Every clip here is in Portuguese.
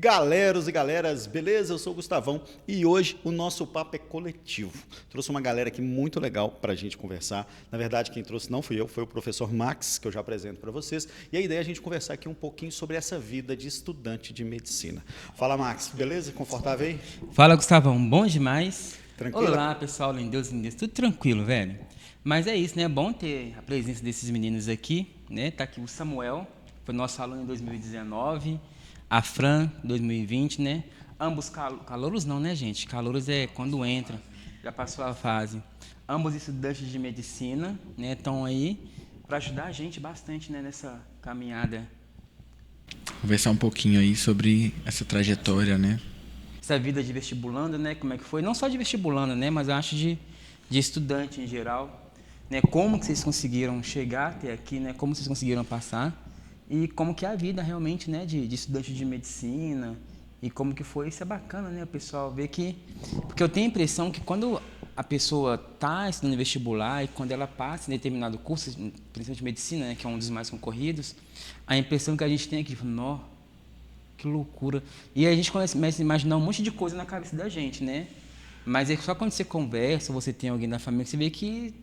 Galeros e galeras, beleza? Eu sou o Gustavão e hoje o nosso papo é coletivo. Trouxe uma galera aqui muito legal para a gente conversar. Na verdade, quem trouxe não fui eu, foi o professor Max, que eu já apresento para vocês. E a ideia é a gente conversar aqui um pouquinho sobre essa vida de estudante de medicina. Fala, Max, beleza? Confortável aí? Fala, Gustavão. Bom demais. Tranquilo? Olá, pessoal, lindeus. Tudo tranquilo, velho. Mas é isso, né? É bom ter a presença desses meninos aqui, né? Tá aqui o Samuel, foi nosso aluno em 2019, a Fran, 2020, né? Ambos calouros não, né, gente? Calouros é quando entra, já passou a fase. Ambos estudantes de medicina, né? Estão aí para ajudar a gente bastante, né? Nessa caminhada. Conversar um pouquinho aí sobre essa trajetória, né? Essa vida de vestibulando, né? Como é que foi? Não só de vestibulando, né? Mas eu acho de estudante em geral. Né, como que vocês conseguiram chegar até aqui, né, como vocês conseguiram passar e como que é a vida realmente, né, de estudante de medicina e como que foi. Isso é bacana, né, o pessoal ver que... Porque eu tenho a impressão que quando a pessoa está estudando vestibular e quando ela passa em determinado curso, principalmente medicina, né, que é um dos mais concorridos, a impressão que a gente tem é que, nó, que loucura. E a gente começa a imaginar um monte de coisa na cabeça da gente, né? Mas é só quando você conversa, você tem alguém da família, que você vê que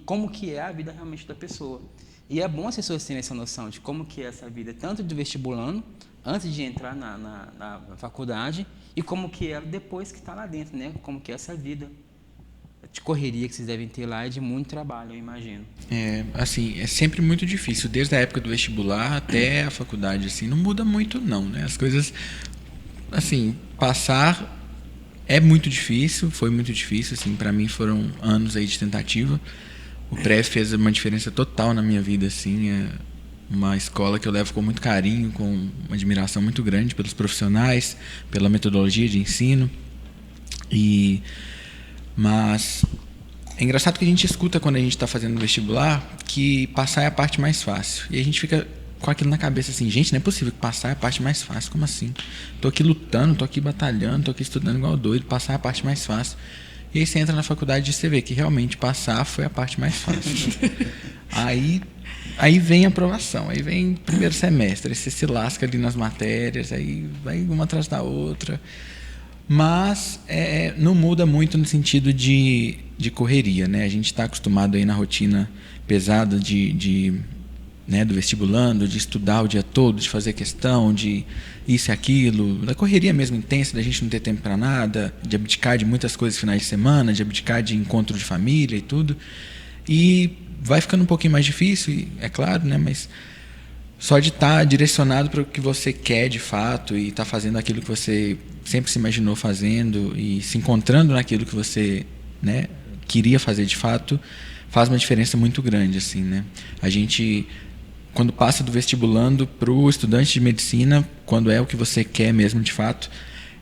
como que é a vida realmente da pessoa. E é bom as pessoas terem essa noção de como que é essa vida, tanto do vestibulando, antes de entrar na faculdade, e como que é depois que está lá dentro, né? Como que é essa vida de correria que vocês devem ter lá e de muito trabalho, eu imagino. Assim, é sempre muito difícil, desde a época do vestibular até a faculdade, assim, não muda muito não, né? As coisas, assim, passar... É muito difícil, foi muito difícil, assim, para mim foram anos aí de tentativa. O pré fez uma diferença total na minha vida, assim, é uma escola que eu levo com muito carinho, com uma admiração muito grande pelos profissionais, pela metodologia de ensino. Mas é engraçado que a gente escuta quando a gente está fazendo vestibular que passar é a parte mais fácil. E a gente fica com aquilo na cabeça assim, gente, não é possível que passar é a parte mais fácil, como assim? Tô aqui lutando, tô aqui batalhando, tô aqui estudando igual doido, passar é a parte mais fácil. E aí você entra na faculdade e você vê que realmente passar foi a parte mais fácil. aí vem a aprovação, aí vem o primeiro semestre, aí você se lasca ali nas matérias, aí vai uma atrás da outra. Mas não muda muito no sentido de correria, né? A gente está acostumado aí na rotina pesada né, do vestibulando, de estudar o dia todo, de fazer questão, de isso e aquilo, da correria mesmo intensa, da gente não ter tempo para nada, de abdicar de muitas coisas finais de semana, de abdicar de encontro de família e tudo. E vai ficando um pouquinho mais difícil, é claro, né, mas só de estar direcionado para o que você quer de fato e estar fazendo aquilo que você sempre se imaginou fazendo e se encontrando naquilo que você, né, queria fazer de fato, faz uma diferença muito grande, assim, né? A gente, quando passa do vestibulando para o estudante de medicina, quando é o que você quer mesmo de fato,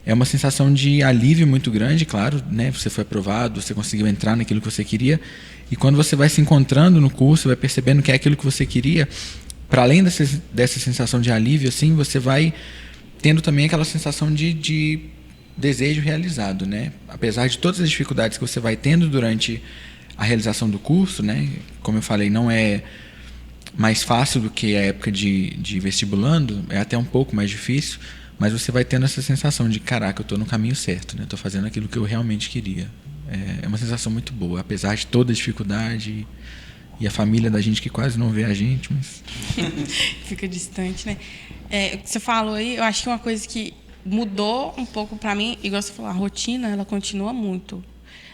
é uma sensação de alívio muito grande, claro, né? Você foi aprovado, você conseguiu entrar naquilo que você queria, e quando você vai se encontrando no curso, vai percebendo que é aquilo que você queria, para além dessa sensação de alívio, assim, você vai tendo também aquela sensação de desejo realizado, né? Apesar de todas as dificuldades que você vai tendo durante a realização do curso, né? Como eu falei, não é mais fácil do que a época de vestibulando, é até um pouco mais difícil, mas você vai tendo essa sensação de, caraca, eu estou no caminho certo, né? Estou fazendo aquilo que eu realmente queria. É uma sensação muito boa, apesar de toda a dificuldade e a família da gente que quase não vê a gente, mas... Fica distante, né? O que você falou aí, eu acho que uma coisa que mudou um pouco para mim, igual você falou, a rotina, ela continua muito.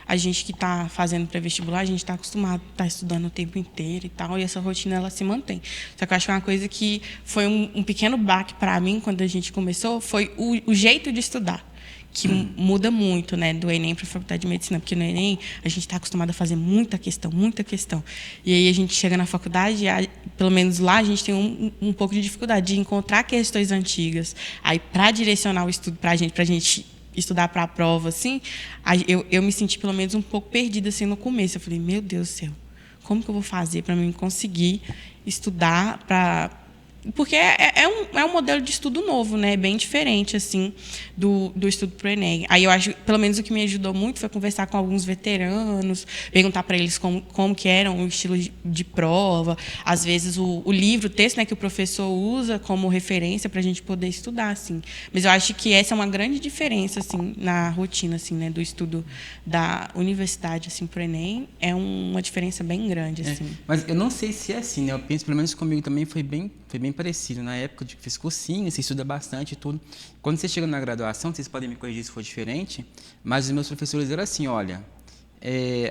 A gente que está fazendo pré-vestibular, a gente está acostumado a estar estudando o tempo inteiro e tal, e essa rotina ela se mantém. Só que eu acho que uma coisa que foi um pequeno baque para mim quando a gente começou foi o jeito de estudar, que muda muito, né, do Enem para a Faculdade de Medicina, porque no Enem a gente está acostumado a fazer muita questão. E aí a gente chega na faculdade, pelo menos lá a gente tem um pouco de dificuldade de encontrar questões antigas. Aí, para direcionar o estudo para a gente estudar para a prova, assim, eu me senti pelo menos um pouco perdida assim no começo. Eu falei, meu Deus do céu, como que eu vou fazer para mim conseguir estudar para porque é um modelo de estudo novo, né? Bem diferente, assim, do estudo pro Enem. Aí eu acho, pelo menos o que me ajudou muito foi conversar com alguns veteranos, perguntar para eles como que era o estilo de prova, às vezes o livro, o texto, né, que o professor usa como referência para a gente poder estudar, assim. Mas eu acho que essa é uma grande diferença, assim, na rotina, assim, né, do estudo da universidade, assim, pro Enem. É uma diferença bem grande, assim. Mas eu não sei se é assim, né? Eu penso, pelo menos comigo também foi bem parecido. Na época de que fiz cursinho, você estuda bastante e tudo. Quando você chega na graduação, vocês podem me corrigir se for diferente, mas os meus professores eram assim, olha,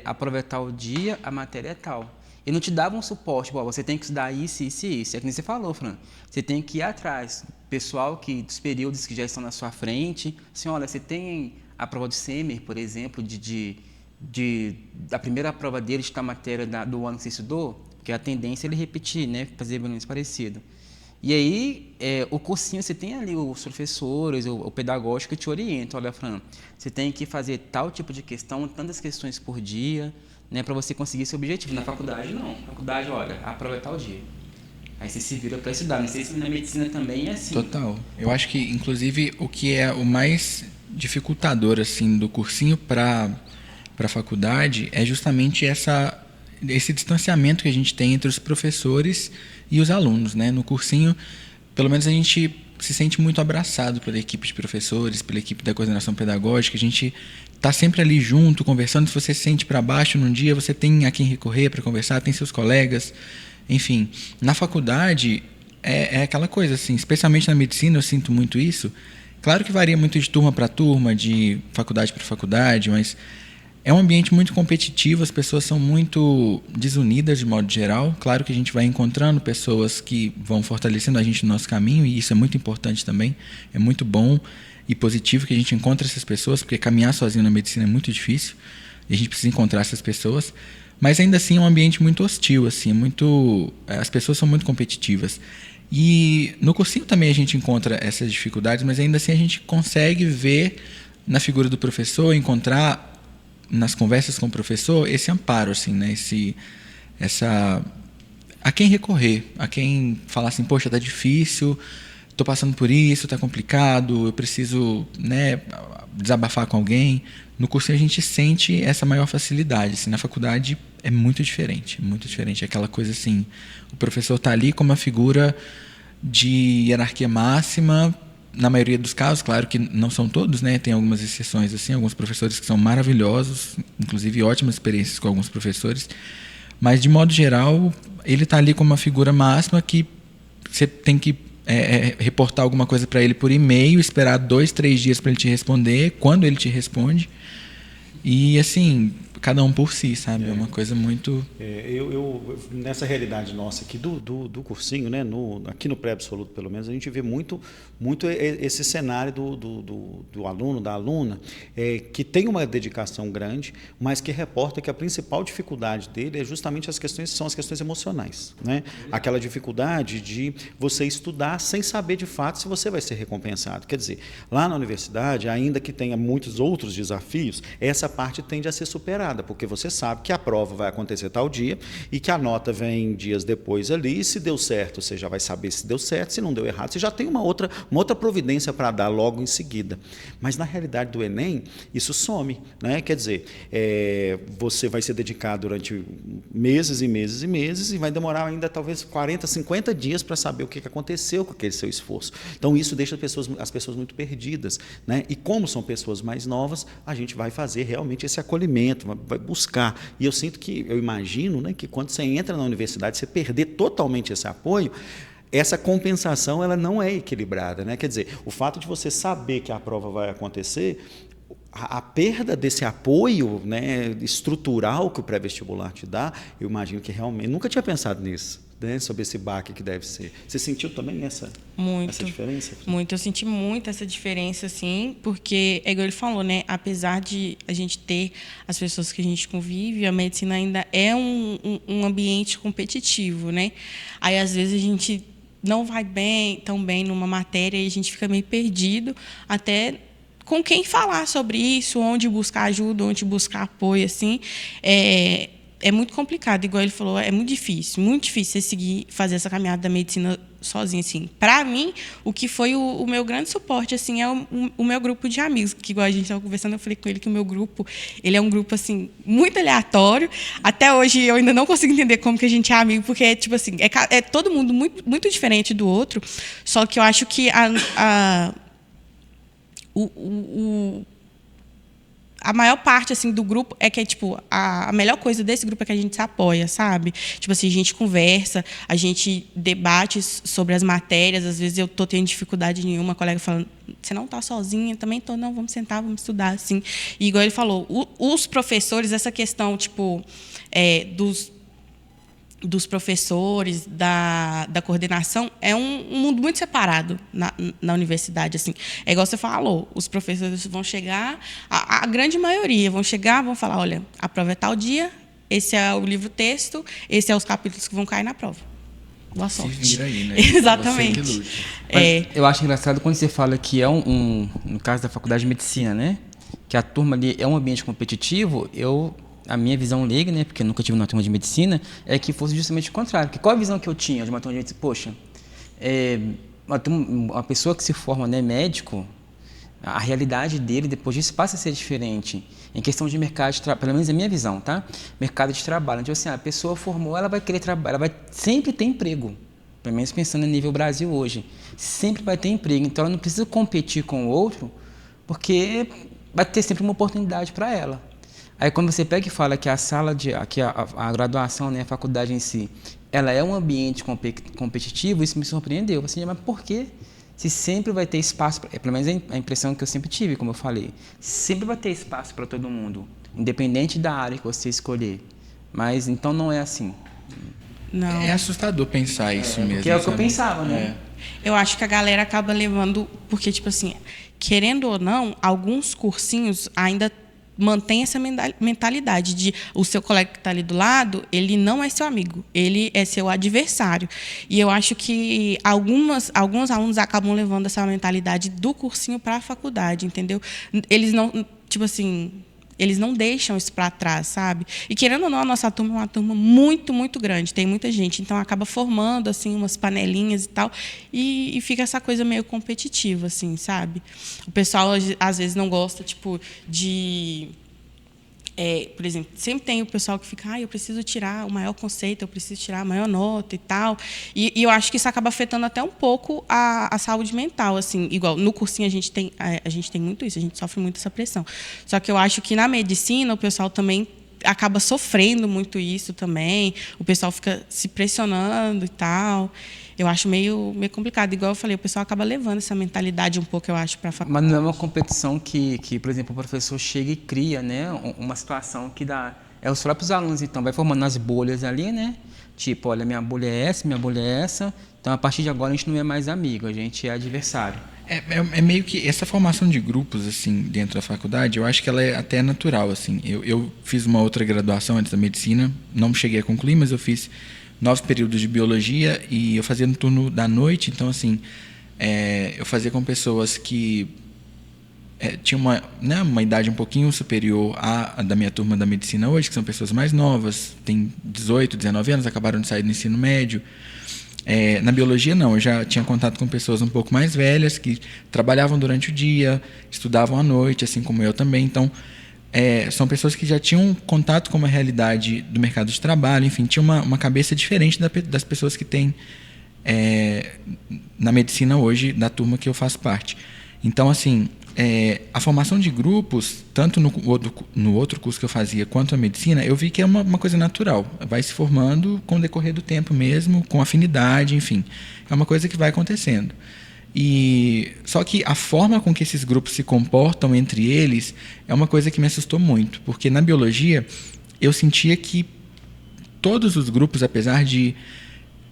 a prova é tal dia, a matéria é tal. E não te davam um suporte, você tem que estudar isso, isso e isso. É que nem você falou, Fran, você tem que ir atrás. Pessoal dos períodos que já estão na sua frente, assim, olha, você tem a prova do SEMER, por exemplo, da primeira prova dele, de tal matéria do ano que você estudou, porque a tendência é ele repetir, né, fazer pelo menos parecido. E aí, o cursinho, você tem ali os professores, o pedagógico que te orienta. Olha, Fran, você tem que fazer tal tipo de questão, tantas questões por dia, né, para você conseguir esse objetivo. Na faculdade, não. Na faculdade, olha, a prova é tal dia. Aí você se vira para estudar. Não sei se na medicina também é assim. Total. Eu acho que, inclusive, o que é o mais dificultador, assim, do cursinho para a faculdade é justamente esse distanciamento que a gente tem entre os professores e os alunos, né? No cursinho, pelo menos a gente se sente muito abraçado pela equipe de professores, pela equipe da coordenação pedagógica. A gente está sempre ali junto, conversando. Se você se sente para baixo num dia, você tem a quem recorrer para conversar, tem seus colegas. Enfim, na faculdade é aquela coisa, assim, especialmente na medicina eu sinto muito isso. Claro que varia muito de turma para turma, de faculdade para faculdade, mas é um ambiente muito competitivo, as pessoas são muito desunidas de modo geral. Claro que a gente vai encontrando pessoas que vão fortalecendo a gente no nosso caminho, e isso é muito importante também. É muito bom e positivo que a gente encontre essas pessoas, porque caminhar sozinho na medicina é muito difícil, e a gente precisa encontrar essas pessoas. Mas ainda assim é um ambiente muito hostil, assim, as pessoas são muito competitivas. E no cursinho também a gente encontra essas dificuldades, mas ainda assim a gente consegue ver na figura do professor, encontrar nas conversas com o professor esse amparo, assim, né? A quem recorrer, a quem falar assim, poxa, tá difícil, estou passando por isso, tá complicado, eu preciso, né, desabafar com alguém. No cursinho a gente sente essa maior facilidade, assim. Na faculdade é muito diferente, muito diferente. É aquela coisa assim, o professor tá ali como uma figura de hierarquia máxima. Na maioria dos casos, claro que não são todos, né? Tem algumas exceções, assim, alguns professores que são maravilhosos, inclusive ótimas experiências com alguns professores, mas de modo geral ele está ali como uma figura máxima que você tem que reportar alguma coisa para ele por e-mail, esperar 2, 3 dias para ele te responder, quando ele te responde, e assim, cada um por si, sabe? É uma coisa muito... Eu nessa realidade nossa aqui do cursinho, né? Aqui no pré-absoluto, pelo menos, a gente vê muito esse cenário do aluno, da aluna, que tem uma dedicação grande, mas que reporta que a principal dificuldade dele é justamente as questões emocionais, né? Aquela dificuldade de você estudar sem saber de fato se você vai ser recompensado. Quer dizer, lá na universidade, ainda que tenha muitos outros desafios, essa parte tende a ser superada, porque você sabe que a prova vai acontecer tal dia e que a nota vem dias depois ali, e se deu certo, você já vai saber se deu certo, se não deu errado, você já tem uma outra providência para dar logo em seguida. Mas na realidade do Enem, isso some, né? Quer dizer, você vai se dedicar durante meses e meses e meses e vai demorar ainda talvez 40, 50 dias para saber o que aconteceu com aquele seu esforço. Então isso deixa as pessoas muito perdidas, né? E como são pessoas mais novas, a gente vai fazer realmente esse acolhimento, vai buscar. E eu imagino, né, que quando você entra na universidade, você perder totalmente esse apoio, essa compensação ela não é equilibrada, né? Quer dizer, o fato de você saber que a prova vai acontecer, a perda desse apoio, né, estrutural que o pré-vestibular te dá, eu imagino que realmente... Nunca tinha pensado nisso, né, sobre esse baque que deve ser. Você sentiu também essa diferença? Muito. Eu senti muito essa diferença, assim, porque, é igual ele falou, né, apesar de a gente ter as pessoas que a gente convive, a medicina ainda é um ambiente competitivo, né? Aí, às vezes, a gente não vai tão bem numa matéria e a gente fica meio perdido, até com quem falar sobre isso, onde buscar ajuda, onde buscar apoio, assim. É muito complicado, igual ele falou, é muito difícil você fazer essa caminhada da medicina sozinha, assim. Para mim, o que foi o meu grande suporte, assim, é o meu grupo de amigos, que igual a gente estava conversando, eu falei com ele que o meu grupo, ele é um grupo, assim, muito aleatório. Até hoje eu ainda não consigo entender como que a gente é amigo, porque, tipo assim, é todo mundo muito, muito diferente do outro, só que eu acho que a maior parte, assim, do grupo é que, tipo, a melhor coisa desse grupo é que a gente se apoia, sabe? Tipo assim, a gente conversa, a gente debate sobre as matérias. Às vezes eu tô tendo dificuldade nenhuma, a colega falando, você não tá sozinha? Também tô, não, vamos sentar, vamos estudar, assim. E igual ele falou, os professores, essa questão, tipo, dos professores, da coordenação, é um mundo muito separado na universidade. Assim. É igual você falou, os professores vão chegar, a grande maioria vão chegar, vão falar, olha, a prova é tal dia, esse é o livro-texto, esse é os capítulos que vão cair na prova. Boa sorte. Se vira aí, né? Exatamente. Você que lute. Eu acho engraçado quando você fala que no caso da faculdade de medicina, né, que a turma ali é um ambiente competitivo, a minha visão leiga, né, porque eu nunca tive uma turma de medicina, é que fosse justamente o contrário. Porque qual a visão que eu tinha de uma turma de medicina? Poxa, uma pessoa que se forma, né, médico, a realidade dele depois disso passa a ser diferente. Em questão de mercado de trabalho, pelo menos é a minha visão, tá? Mercado de trabalho. Então, assim, a pessoa formou, ela vai querer trabalhar, ela vai sempre ter emprego. Pelo menos pensando no nível Brasil hoje. Sempre vai ter emprego. Então, ela não precisa competir com o outro, porque vai ter sempre uma oportunidade para ela. Aí quando você pega e fala que a graduação, né, a faculdade em si, ela é um ambiente competitivo, isso me surpreendeu. Assim, mas por quê? Se sempre vai ter espaço, pelo menos a impressão que eu sempre tive, como eu falei, sempre vai ter espaço para todo mundo, independente da área que você escolher. Mas então não é assim. Não. É assustador pensar isso mesmo. Que é o que eu pensava, né? Eu acho que a galera acaba levando, porque, tipo assim, querendo ou não, alguns cursinhos ainda mantém essa mentalidade de o seu colega que está ali do lado, ele não é seu amigo, ele é seu adversário. E eu acho que alguns alunos acabam levando essa mentalidade do cursinho para a faculdade, entendeu? Eles não, tipo assim, eles não deixam isso para trás, sabe? E querendo ou não, a nossa turma é uma turma muito, muito grande, tem muita gente, então acaba formando assim umas panelinhas e tal, e fica essa coisa meio competitiva, assim, sabe? O pessoal às vezes não gosta, tipo, de por exemplo, sempre tem o pessoal que fica, eu preciso tirar o maior conceito, eu preciso tirar a maior nota e tal. E eu acho que isso acaba afetando até um pouco a saúde mental, assim. Igual no cursinho a gente tem muito isso, a gente sofre muito essa pressão. Só que eu acho que na medicina o pessoal também acaba sofrendo muito isso também. O pessoal fica se pressionando e tal. Eu acho meio complicado. Igual eu falei, o pessoal acaba levando essa mentalidade um pouco, eu acho, para a faculdade. Mas não é uma competição que, por exemplo, o professor chega e cria, né, uma situação que dá... É os próprios alunos, então, vai formando as bolhas ali, né? Tipo, olha, minha bolha é essa, minha bolha é essa. Então, a partir de agora, a gente não é mais amigo, a gente é adversário. É meio que essa formação de grupos, assim, dentro da faculdade, eu acho que ela é até natural, assim. Eu fiz uma outra graduação antes da medicina, não cheguei a concluir, mas eu fiz 9 períodos de biologia e eu fazia no turno da noite, então, assim, eu fazia com pessoas que tinham uma idade um pouquinho superior à da minha turma da medicina hoje, que são pessoas mais novas, têm 18, 19 anos, acabaram de sair do ensino médio. Na biologia, não, eu já tinha contato com pessoas um pouco mais velhas, que trabalhavam durante o dia, estudavam à noite, assim como eu também, então... são pessoas que já tinham contato com uma realidade do mercado de trabalho, enfim, tinha uma cabeça diferente das pessoas que têm na medicina hoje, da turma que eu faço parte. Então, assim, a formação de grupos, tanto no outro curso que eu fazia, quanto a medicina, eu vi que é uma coisa natural, vai se formando com o decorrer do tempo mesmo, com afinidade, enfim, é uma coisa que vai acontecendo. Só que a forma com que esses grupos se comportam entre eles é uma coisa que me assustou muito, porque na biologia eu sentia que todos os grupos, apesar de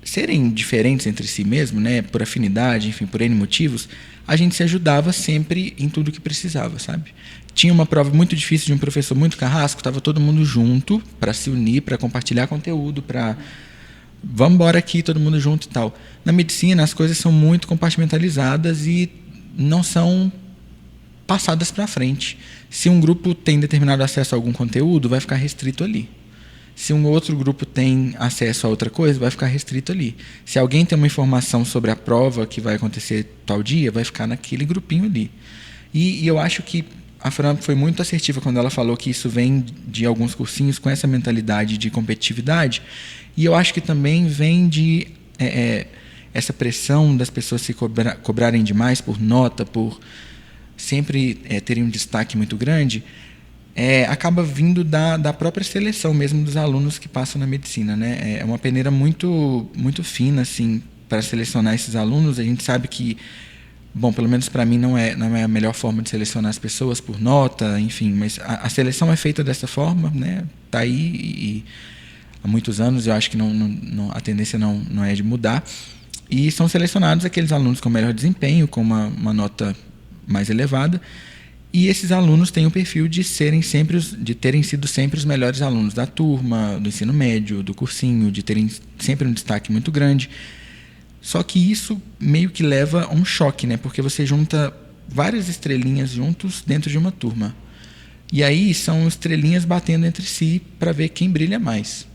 serem diferentes entre si mesmo, né, por afinidade, enfim, por N motivos, a gente se ajudava sempre em tudo que precisava, sabe? Tinha uma prova muito difícil de um professor muito carrasco, estava todo mundo junto para se unir, para compartilhar conteúdo, para... vamos embora aqui, todo mundo junto e tal. Na medicina, as coisas são muito compartimentalizadas e não são passadas para frente. Se um grupo tem determinado acesso a algum conteúdo, vai ficar restrito ali. Se um outro grupo tem acesso a outra coisa, vai ficar restrito ali. Se alguém tem uma informação sobre a prova que vai acontecer tal dia, vai ficar naquele grupinho ali. E eu acho que a Fran foi muito assertiva quando ela falou que isso vem de alguns cursinhos com essa mentalidade de competitividade. E eu acho que também vem de essa pressão das pessoas se cobrarem demais por nota, por sempre terem um destaque muito grande. Acaba vindo da própria seleção mesmo dos alunos que passam na medicina, né? É uma peneira muito, muito fina, assim, para selecionar esses alunos. A gente sabe que, bom, pelo menos para mim não é a melhor forma de selecionar as pessoas por nota, enfim, mas a seleção é feita dessa forma, né? Tá aí e há muitos anos, eu acho que a tendência não é de mudar. E são selecionados aqueles alunos com melhor desempenho, com uma nota mais elevada. E esses alunos têm o perfil de terem sido sempre os melhores alunos da turma, do ensino médio, do cursinho, de terem sempre um destaque muito grande. Só que isso meio que leva a um choque, né? Porque você junta várias estrelinhas juntos dentro de uma turma. E aí são estrelinhas batendo entre si para ver quem brilha mais.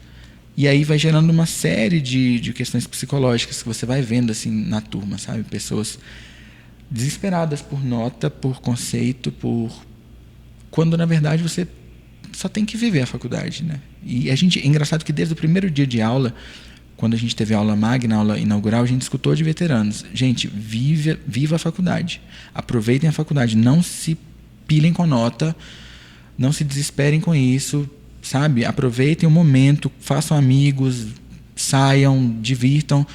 E aí vai gerando uma série de questões psicológicas que você vai vendo assim na turma, sabe? Pessoas desesperadas por nota, por conceito, quando na verdade você só tem que viver a faculdade, né? E é engraçado que desde o primeiro dia de aula, quando a gente teve aula magna, aula inaugural, a gente escutou de veteranos: gente, viva a faculdade, aproveitem a faculdade, não se pilhem com nota, não se desesperem com isso, sabe? Aproveitem o momento, façam amigos, saiam, divirtam.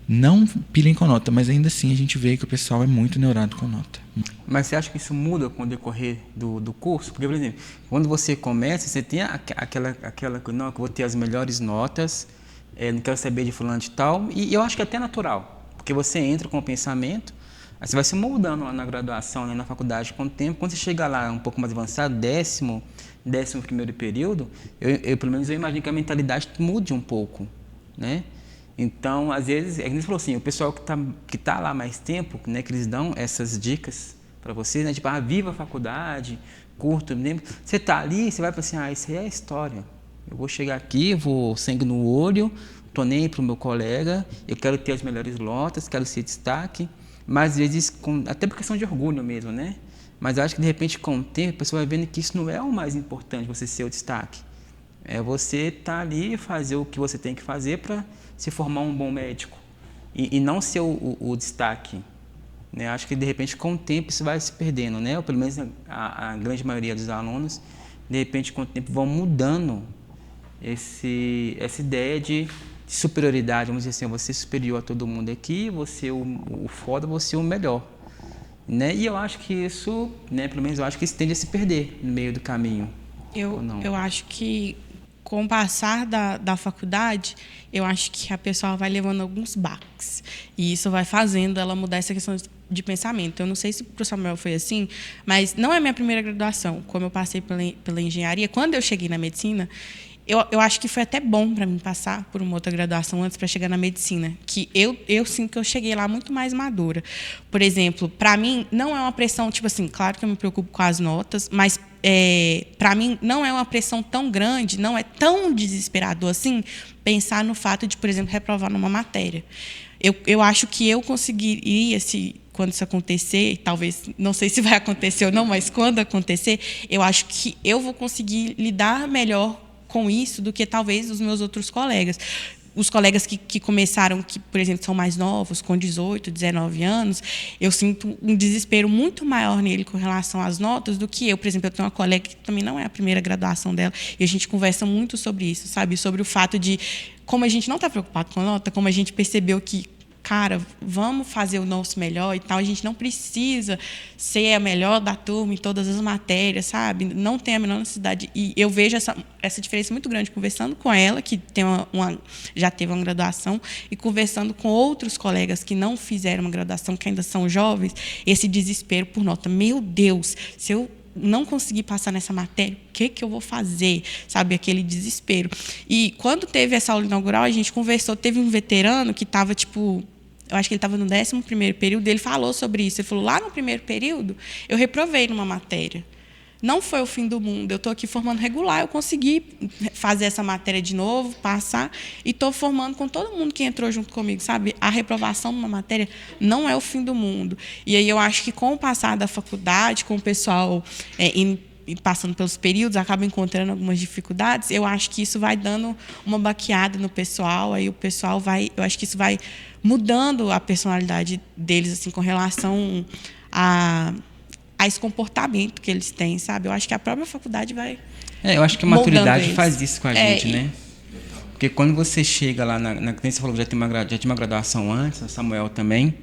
Não pilhem com nota, mas ainda assim a gente vê que o pessoal é muito neurado com nota. Mas você acha que isso muda com o decorrer do curso? Porque, por exemplo, quando você começa, você tem aquela não, que eu vou ter as melhores notas, não quero saber de fulano de tal, e eu acho que é até natural, porque você entra com o pensamento, aí você vai se moldando lá na graduação, né, na faculdade com o tempo. Quando você chega lá um pouco mais avançado, 11º período, eu pelo menos eu imagino que a mentalidade mude um pouco, né? Então, às vezes, como você falou assim, o pessoal que tá lá mais tempo, né, que eles dão essas dicas para vocês, né, tipo, viva a faculdade, curto, né? Você tá ali, você vai pensar assim, isso aí é história. Eu vou chegar aqui, vou sangue no olho, tô nem aí pro meu colega, eu quero ter as melhores notas, quero ser destaque, mas às vezes, até por questão de orgulho mesmo, né? Mas eu acho que, de repente, com o tempo, a pessoa vai vendo que isso não é o mais importante, você ser o destaque. É você estar ali e fazer o que você tem que fazer para se formar um bom médico e não ser o destaque, né? Acho que de repente com o tempo isso vai se perdendo, né? Ou pelo menos a grande maioria dos alunos, de repente com o tempo vão mudando essa ideia de superioridade, vamos dizer assim, você é superior a todo mundo aqui, você o foda, você o melhor, né? E eu acho que isso, né? Pelo menos eu acho que isso tende a se perder no meio do caminho. Eu acho que com o passar da faculdade, eu acho que a pessoa vai levando alguns baques. E isso vai fazendo ela mudar essa questão de pensamento. Eu não sei se para o Samuel foi assim, mas não é a minha primeira graduação. Como eu passei pela engenharia, quando eu cheguei na medicina, eu acho que foi até bom para mim passar por uma outra graduação antes para chegar na medicina. Que eu sinto que eu cheguei lá muito mais madura. Por exemplo, para mim, não é uma pressão, tipo assim, claro que eu me preocupo com as notas, mas para mim não é uma pressão tão grande, não é tão desesperador assim pensar no fato de, por exemplo, reprovar numa matéria. Eu acho que eu conseguiria, quando isso acontecer, talvez, não sei se vai acontecer ou não, mas quando acontecer, eu acho que eu vou conseguir lidar melhor com isso do que talvez os meus outros colegas. Os colegas que começaram, que, por exemplo, são mais novos, com 18, 19 anos, eu sinto um desespero muito maior nele com relação às notas do que eu. Por exemplo, eu tenho uma colega que também não é a primeira graduação dela, e a gente conversa muito sobre isso, sabe? Sobre o fato de como a gente não está preocupado com a nota, como a gente percebeu que, cara, vamos fazer o nosso melhor e tal, a gente não precisa ser a melhor da turma em todas as matérias, sabe? Não tem a menor necessidade. E eu vejo essa diferença muito grande conversando com ela, que tem já teve uma graduação, e conversando com outros colegas que não fizeram uma graduação, que ainda são jovens, esse desespero por nota. Meu Deus, se eu não conseguir passar nessa matéria, o que eu vou fazer? Sabe, aquele desespero. E quando teve essa aula inaugural, a gente conversou, teve um veterano que estava, tipo, eu acho que ele estava no 11º período, ele falou sobre isso. Ele falou, lá no primeiro período, eu reprovei numa matéria. não foi o fim do mundo. Eu estou aqui formando regular, eu consegui fazer essa matéria de novo, passar, e estou formando com todo mundo que entrou junto comigo, sabe? A reprovação numa matéria não é o fim do mundo. E aí eu acho que com o passar da faculdade, com o pessoal e passando pelos períodos, acaba encontrando algumas dificuldades, eu acho que isso vai dando uma baqueada no pessoal, aí o pessoal eu acho que isso vai mudando a personalidade deles, assim, com relação a esse comportamento que eles têm, sabe? Eu acho que a própria faculdade vai eu acho que a maturidade faz isso com a gente, né? Porque quando você chega lá, como você falou, já tinha uma graduação antes, a Samuel também,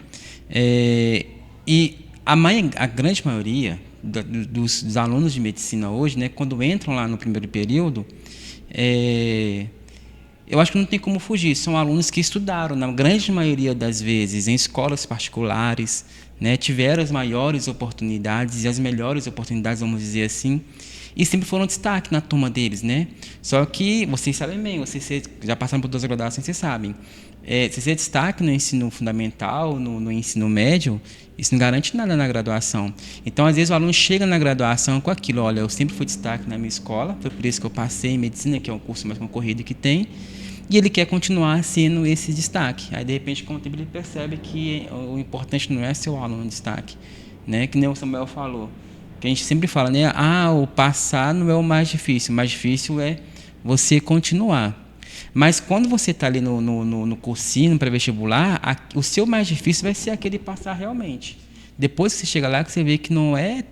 e a grande maioria dos alunos de medicina hoje, né, quando entram lá no primeiro período, eu acho que não tem como fugir. São alunos que estudaram, na grande maioria das vezes, em escolas particulares, né, tiveram as maiores oportunidades e as melhores oportunidades, vamos dizer assim, e sempre foram destaque na turma deles, né? Só que vocês sabem bem, vocês já passaram por 2 graduações, vocês sabem. Se você destaque no ensino fundamental, no ensino médio, isso não garante nada na graduação. Então, às vezes, o aluno chega na graduação com aquilo: olha, eu sempre fui destaque na minha escola, foi por isso que eu passei em medicina, que é um curso mais concorrido que tem, e ele quer continuar sendo esse destaque. Aí, de repente, com o tempo, ele percebe que o importante não é ser o aluno destaque, né? Que nem o Samuel falou, que a gente sempre fala, né? O passar não é o mais difícil é você continuar. Mas quando você está ali no cursinho, no pré-vestibular, o seu mais difícil vai ser aquele passar realmente. Depois que você chega lá, que você vê que não é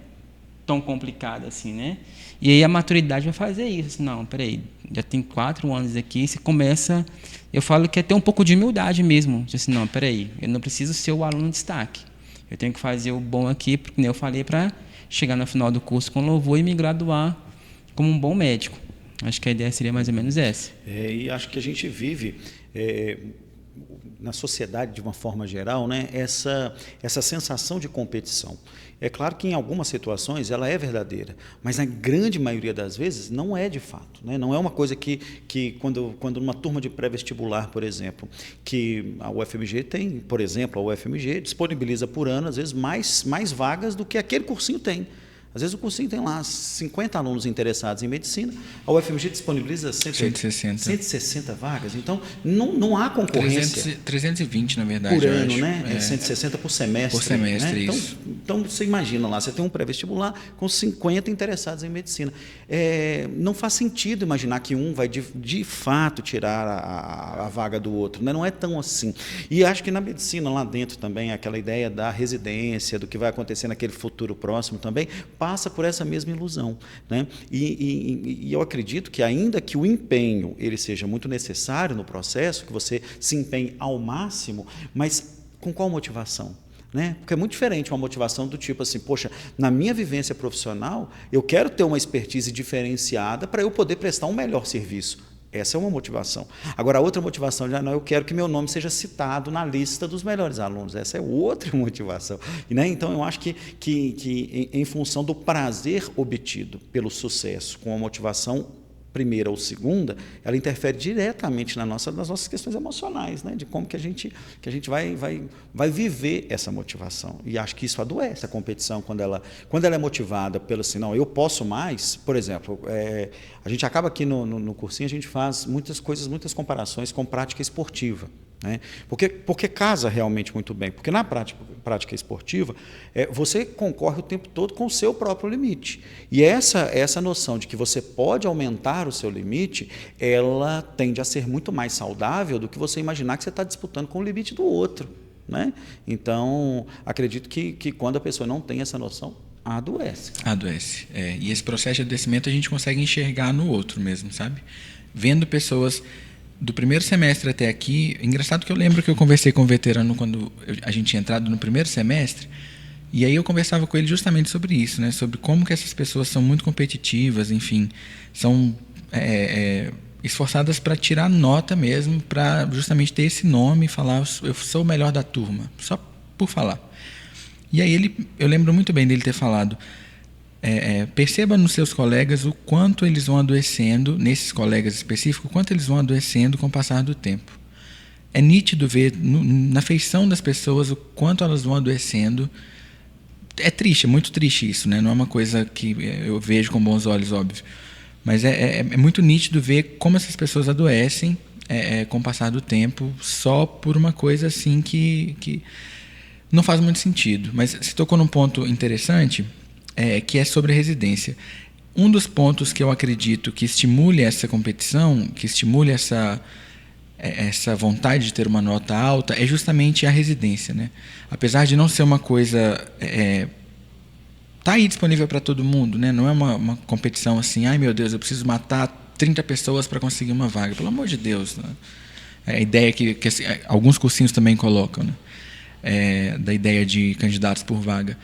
tão complicado assim, né? E aí a maturidade vai fazer isso. Assim, não, peraí, já tem 4 anos aqui, você começa... Eu falo que é ter um pouco de humildade mesmo. Assim, não, peraí, eu não preciso ser o aluno de destaque. Eu tenho que fazer o bom aqui, porque nem eu falei, para chegar no final do curso com louvor e me graduar como um bom médico. Acho que a ideia seria mais ou menos essa. E acho que a gente vive na sociedade, de uma forma geral, né, essa sensação de competição. É claro que em algumas situações ela é verdadeira, mas na grande maioria das vezes não é de fato, né? Não é uma coisa que quando numa turma de pré-vestibular, por exemplo, que a UFMG tem, por exemplo, a UFMG disponibiliza por ano, às vezes, mais vagas do que aquele cursinho tem. Às vezes o cursinho tem lá 50 alunos interessados em medicina, a UFMG disponibiliza 160 vagas, então não há concorrência. 320, na verdade. Por ano, né? 160 por semestre. Por semestre, né? isso. Então, você imagina lá, você tem um pré-vestibular com 50 interessados em medicina. Não faz sentido imaginar que um vai de fato tirar a vaga do outro, né? Não é tão assim. E acho que na medicina, lá dentro também, aquela ideia da residência, do que vai acontecer naquele futuro próximo também, passa por essa mesma ilusão, né? E eu acredito que, ainda que o empenho ele seja muito necessário no processo, que você se empenhe ao máximo, mas com qual motivação? Né? Porque é muito diferente uma motivação do tipo assim: poxa, na minha vivência profissional, eu quero ter uma expertise diferenciada para eu poder prestar um melhor serviço. Essa é uma motivação. Agora, a outra motivação, eu quero que meu nome seja citado na lista dos melhores alunos. Essa é outra motivação. Né? Então, eu acho que em função do prazer obtido pelo sucesso, com a motivação primeira ou segunda, ela interfere diretamente nas nossas questões emocionais, né? De como que a gente vai viver essa motivação. E acho que isso adoece a competição quando ela é motivada pelo assim: não, eu posso mais. Por exemplo, a gente acaba aqui no cursinho, a gente faz muitas comparações com prática esportiva. Né? Porque casa realmente muito bem. Porque na prática esportiva, você concorre o tempo todo com o seu próprio limite. E essa noção de que você pode aumentar o seu limite, ela tende a ser muito mais saudável do que você imaginar que você está disputando com o limite do outro. Né? Então, acredito que quando a pessoa não tem essa noção, adoece. Adoece. E esse processo de adoecimento a gente consegue enxergar no outro mesmo, sabe? Vendo pessoas do primeiro semestre até aqui. Engraçado que eu lembro que eu conversei com um veterano quando a gente tinha entrado no primeiro semestre, e aí eu conversava com ele justamente sobre isso, né? Sobre como que essas pessoas são muito competitivas, enfim, são esforçadas para tirar nota mesmo, para justamente ter esse nome e falar: eu sou o melhor da turma, só por falar. E aí eu lembro muito bem dele ter falado: perceba nos seus colegas o quanto eles vão adoecendo, nesses colegas específicos, o quanto eles vão adoecendo com o passar do tempo. É nítido ver na feição das pessoas o quanto elas vão adoecendo, é triste, é muito triste isso, né? Não é uma coisa que eu vejo com bons olhos, óbvio. Mas é muito nítido ver como essas pessoas adoecem com o passar do tempo, só por uma coisa assim que não faz muito sentido. Mas você tocou num ponto interessante, que é sobre a residência. Um dos pontos que eu acredito que estimule essa competição, que estimule essa vontade de ter uma nota alta, é justamente a residência, né? Apesar de não ser uma coisa... tá aí disponível para todo mundo, né? Não é uma competição assim, ai meu Deus, eu preciso matar 30 pessoas para conseguir uma vaga. Pelo amor de Deus. Né? É a ideia que assim, alguns cursinhos também colocam, né? Da ideia de candidatos por vaga.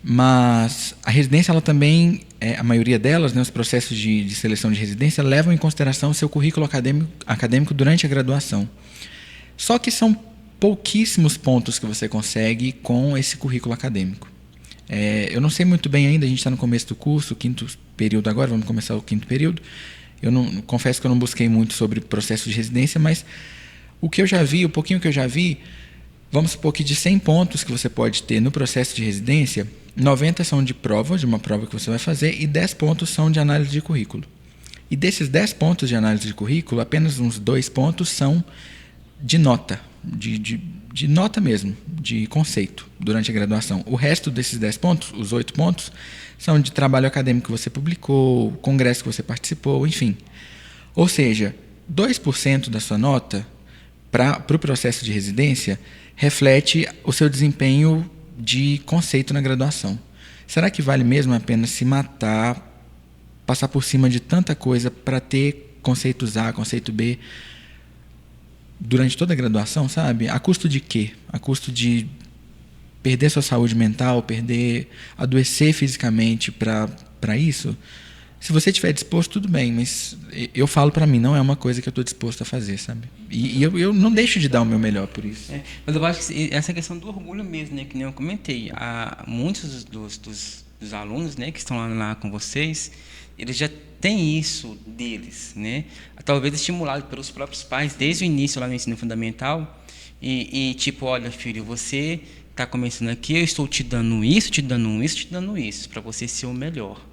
Mas a residência, ela também, a maioria delas, né, os processos de seleção de residência, levam em consideração o seu currículo acadêmico durante a graduação. Só que são pouquíssimos pontos que você consegue com esse currículo acadêmico. Eu não sei muito bem ainda, a gente está no começo do curso, o 5º período agora, vamos começar o 5º período. Confesso que eu não busquei muito sobre o processo de residência, mas o que eu já vi, o pouquinho que eu já vi, vamos supor que de 100 pontos que você pode ter no processo de residência, 90 são de uma prova que você vai fazer, e 10 pontos são de análise de currículo. E desses 10 pontos de análise de currículo, apenas uns 2 pontos são de nota, de nota mesmo, de conceito, durante a graduação. O resto desses 10 pontos, os 8 pontos, são de trabalho acadêmico que você publicou, congresso que você participou, enfim. Ou seja, 2% da sua nota para o processo de residência reflete o seu desempenho de conceito na graduação. Será que vale mesmo a pena se matar, passar por cima de tanta coisa para ter conceitos A, conceito B durante toda a graduação, sabe? A custo de quê? A custo de perder sua saúde mental, adoecer fisicamente para isso? Se você estiver disposto, tudo bem, mas eu falo para mim, não é uma coisa que eu estou disposto a fazer, sabe? E eu não deixo de dar o meu melhor por isso. Mas eu acho que essa questão do orgulho mesmo, né, que nem eu comentei, muitos dos alunos, né, que estão lá com vocês, eles já têm isso deles, né? Talvez estimulado pelos próprios pais desde o início lá no ensino fundamental e tipo, olha filho, você está começando aqui, eu estou te dando isso, te dando isso, te dando isso, para você ser o melhor.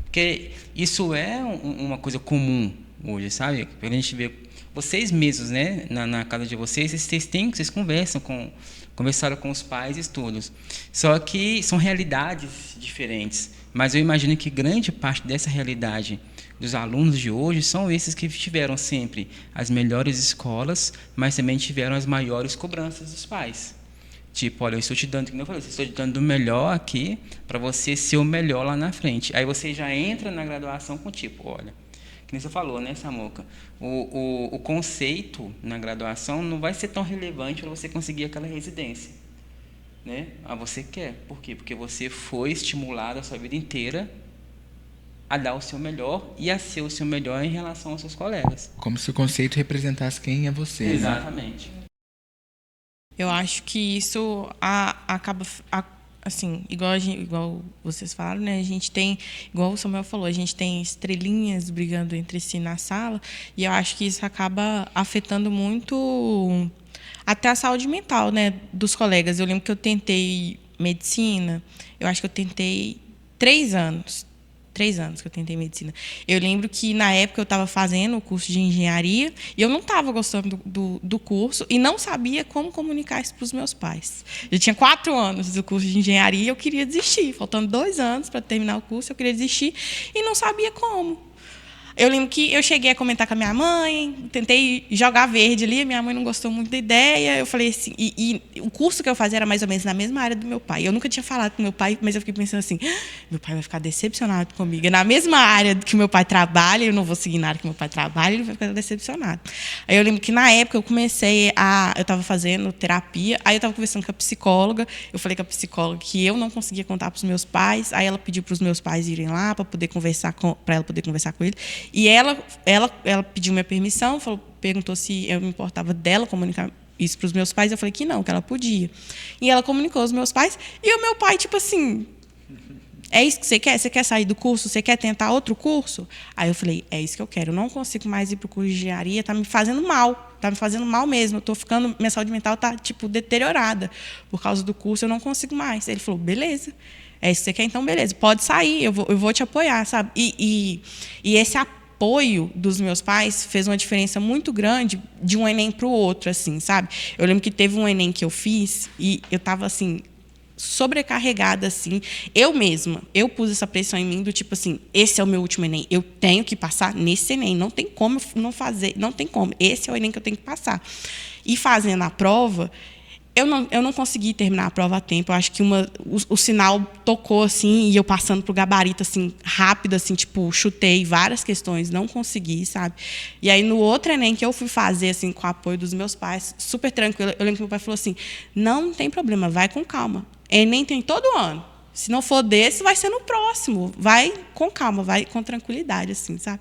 Porque isso é uma coisa comum hoje, sabe? A gente vê vocês mesmos, né, na casa de vocês vocês conversaram com os pais e todos. Só que são realidades diferentes. Mas eu imagino que grande parte dessa realidade dos alunos de hoje são esses que tiveram sempre as melhores escolas, mas também tiveram as maiores cobranças dos pais. Tipo, olha, eu estou te dando, como eu falei, estou te dando o melhor aqui para você ser o melhor lá na frente. Aí você já entra na graduação com tipo, olha, que nem você falou, né, Samuca? O conceito na graduação não vai ser tão relevante para você conseguir aquela residência. Né? Você quer. Por quê? Porque você foi estimulado a sua vida inteira a dar o seu melhor e a ser o seu melhor em relação aos seus colegas. Como se o conceito representasse quem é você. Exatamente. Né? Eu acho que isso acaba, assim, igual vocês falaram, né? A gente tem, igual o Samuel falou, a gente tem estrelinhas brigando entre si na sala, e eu acho que isso acaba afetando muito até a saúde mental, né, dos colegas. Eu lembro que eu tentei medicina, eu acho que eu tentei 3 anos. 3 anos que eu tentei medicina. Eu lembro que, na época, eu estava fazendo o curso de engenharia e eu não estava gostando do curso e não sabia como comunicar isso para os meus pais. Eu tinha 4 anos do curso de engenharia e eu queria desistir. Faltando 2 anos para terminar o curso, eu queria desistir e não sabia como. Eu lembro que eu cheguei a comentar com a minha mãe, tentei jogar verde ali, a minha mãe não gostou muito da ideia. Eu falei assim, e o curso que eu fazia era mais ou menos na mesma área do meu pai. Eu nunca tinha falado com meu pai, mas eu fiquei pensando assim, meu pai vai ficar decepcionado comigo. É na mesma área que o meu pai trabalha, eu não vou seguir na área que meu pai trabalha, ele vai ficar decepcionado. Aí eu lembro que, na época, eu estava fazendo terapia, aí eu estava conversando com a psicóloga, eu falei com a psicóloga que eu não conseguia contar para os meus pais, aí ela pediu para os meus pais irem lá para ela poder conversar com ele. E ela pediu minha permissão, perguntou se eu me importava dela comunicar isso para os meus pais. Eu falei que não, que ela podia. E ela comunicou aos meus pais. E o meu pai, tipo assim, é isso que você quer? Você quer sair do curso? Você quer tentar outro curso? Aí eu falei, é isso que eu quero. Eu não consigo mais ir para o curso de engenharia, está me fazendo mal. tá me fazendo mal mesmo, minha saúde mental tá, tipo, deteriorada por causa do curso, eu não consigo mais. Ele falou, beleza, é isso que você quer, então beleza, pode sair, eu vou te apoiar, sabe? E esse apoio dos meus pais fez uma diferença muito grande de um Enem para o outro, assim, sabe? Eu lembro que teve um Enem que eu fiz e eu estava, assim, sobrecarregada, assim. Eu pus essa pressão em mim do tipo assim, esse é o meu último Enem, eu tenho que passar nesse Enem, não tem como eu não fazer, não tem como, esse é o Enem que eu tenho que passar. E fazendo a prova, eu não consegui terminar a prova a tempo. Eu acho que o sinal tocou assim e eu passando pro gabarito assim rápido, assim, tipo, chutei várias questões, não consegui, sabe? E aí no outro Enem que eu fui fazer assim com o apoio dos meus pais, super tranquilo. Eu lembro que meu pai falou assim: "Não tem problema, vai com calma. Enem tem todo ano. Se não for desse, vai ser no próximo. Vai com calma, vai com tranquilidade, assim, sabe?"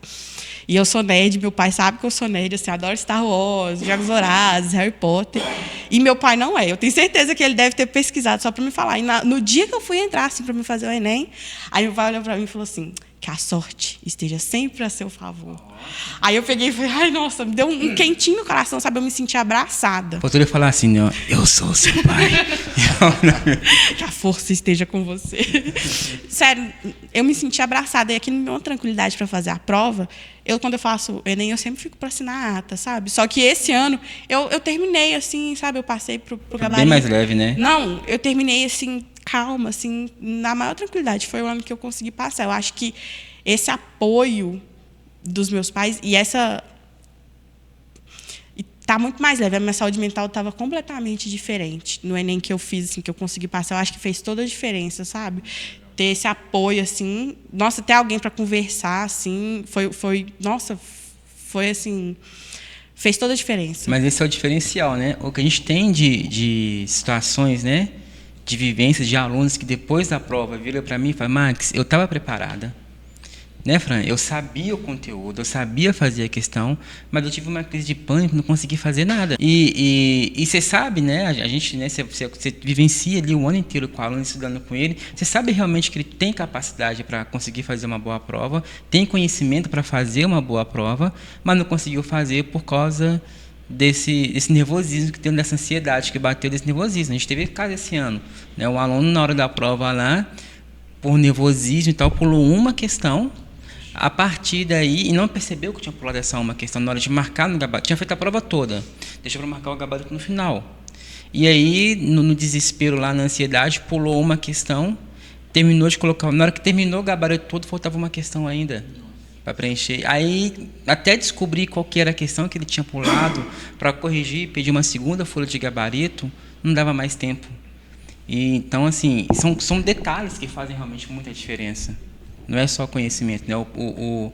E eu sou nerd, meu pai sabe que eu sou nerd, assim, adoro Star Wars, Jogos Vorazes, Harry Potter. E meu pai não é. Eu tenho certeza que ele deve ter pesquisado só para me falar. E no dia que eu fui entrar, assim, para me fazer o Enem, aí meu pai olhou para mim e falou assim: "Que a sorte esteja sempre a seu favor." Aí eu peguei e falei, ai, nossa, me deu um quentinho no coração, sabe? Eu me senti abraçada. Poderia falar assim, né? Eu sou seu pai. Que a força esteja com você. Sério, eu me senti abraçada. E aqui me deu uma tranquilidade para fazer a prova. Quando eu faço o Enem, eu sempre fico para assinar a ata, sabe? Só que esse ano, eu terminei, assim, sabe? Eu passei pro gabarito. Bem mais leve, né? Não, eu terminei, assim, calma, assim, na maior tranquilidade. Foi o ano que eu consegui passar. Eu acho que esse apoio dos meus pais e tá muito mais leve. A minha saúde mental estava completamente diferente no Enem que eu fiz, assim, que eu consegui passar. Eu acho que fez toda a diferença, sabe? Ter esse apoio, assim, nossa, ter alguém para conversar, assim, foi assim, fez toda a diferença. Mas esse é o diferencial, né? O que a gente tem de situações, né? De vivências de alunos que depois da prova viram para mim e falam: "Max, eu estava preparada. Né, Fran? Eu sabia o conteúdo, eu sabia fazer a questão, mas eu tive uma crise de pânico, não consegui fazer nada." E você sabe, né? A gente, né? Você vivencia ali o ano inteiro com o aluno, estudando com ele. Você sabe realmente que ele tem capacidade para conseguir fazer uma boa prova, tem conhecimento para fazer uma boa prova, mas não conseguiu fazer por causa desse nervosismo que tem, dessa ansiedade que bateu, desse nervosismo. A gente teve caso esse ano, né? Um aluno, na hora da prova lá, por nervosismo e tal, pulou uma questão. A partir daí, e não percebeu que tinha pulado essa uma questão na hora de marcar no gabarito. Tinha feito a prova toda, deixou para marcar o gabarito no final. E aí, no desespero lá, na ansiedade, pulou uma questão, terminou de colocar. Na hora que terminou o gabarito todo, faltava uma questão ainda para preencher. Aí, até descobrir qual que era a questão que ele tinha pulado, para corrigir, pedir uma segunda folha de gabarito, não dava mais tempo. E, então, assim, são detalhes que fazem realmente muita diferença. Não é só conhecimento, né? O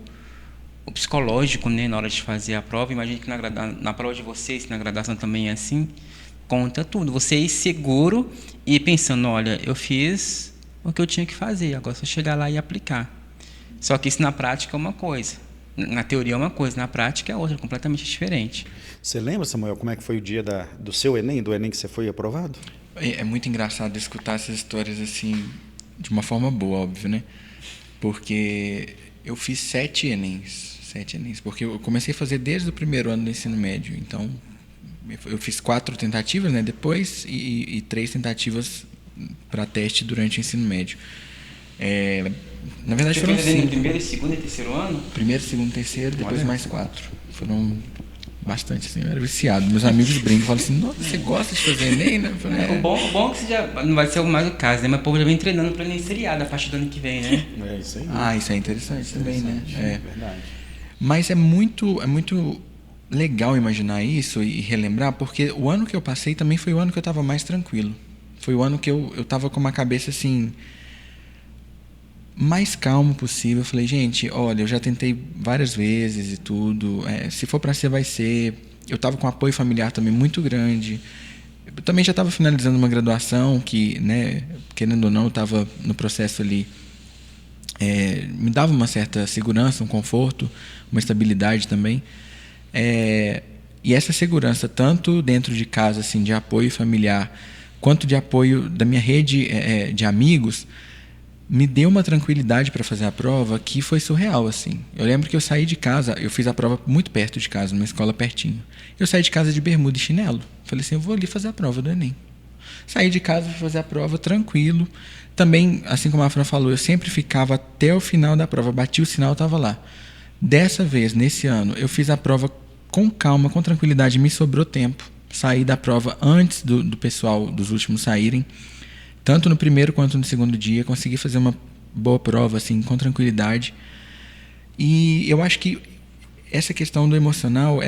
psicológico, né? Na hora de fazer a prova, imagino que na prova de vocês, na graduação também é assim, conta tudo. Você ir seguro e pensando: olha, eu fiz o que eu tinha que fazer, agora é só chegar lá e aplicar. Só que isso na prática é uma coisa. Na teoria é uma coisa, na prática é outra, completamente diferente. Você lembra, Samuel, como é que foi o dia do seu Enem, do Enem que você foi aprovado? É muito engraçado escutar essas histórias assim, de uma forma boa, óbvio, né? Porque eu fiz 7 Enems, porque eu comecei a fazer desde o primeiro ano do ensino médio. Então, eu fiz 4 tentativas, né, depois, e 3 tentativas para teste durante o ensino médio. Na verdade, foram 5. Primeiro, segundo e terceiro ano? Primeiro, segundo, terceiro, depois mais 4. Foram bastante, assim, eu era viciado. Meus amigos brincam, falam assim: "Nossa, você gosta de fazer Enem, né?" Eu falei, O bom é que você já não vai ser mais o caso, né? Mas o povo já vem treinando para Enem seriado a partir do ano que vem, né? É isso aí. Ah, isso é interessante também, né? É verdade. Mas é muito legal imaginar isso e relembrar, porque o ano que eu passei também foi o ano que eu estava mais tranquilo. Foi o ano que eu estava com uma cabeça assim, mais calmo possível. Eu falei: gente, olha, eu já tentei várias vezes e tudo, se for para ser, vai ser. Eu estava com um apoio familiar também muito grande. Eu também já estava finalizando uma graduação que, né, querendo ou não, eu estava no processo ali, me dava uma certa segurança, um conforto, uma estabilidade também. E essa segurança, tanto dentro de casa, assim, de apoio familiar, quanto de apoio da minha rede de amigos, me deu uma tranquilidade para fazer a prova que foi surreal, assim. Eu lembro que eu saí de casa, eu fiz a prova muito perto de casa, numa escola pertinho. Eu saí de casa de bermuda e chinelo. Falei assim, eu vou ali fazer a prova do Enem. Saí de casa, fui fazer a prova tranquilo. Também, assim como a Fran falou, eu sempre ficava até o final da prova. Bati o sinal, estava lá. Dessa vez, nesse ano, eu fiz a prova com calma, com tranquilidade. Me sobrou tempo. Saí da prova antes do pessoal, dos últimos saírem. Tanto no primeiro quanto no segundo dia. Consegui fazer uma boa prova, assim, com tranquilidade. E eu acho que essa questão do emocional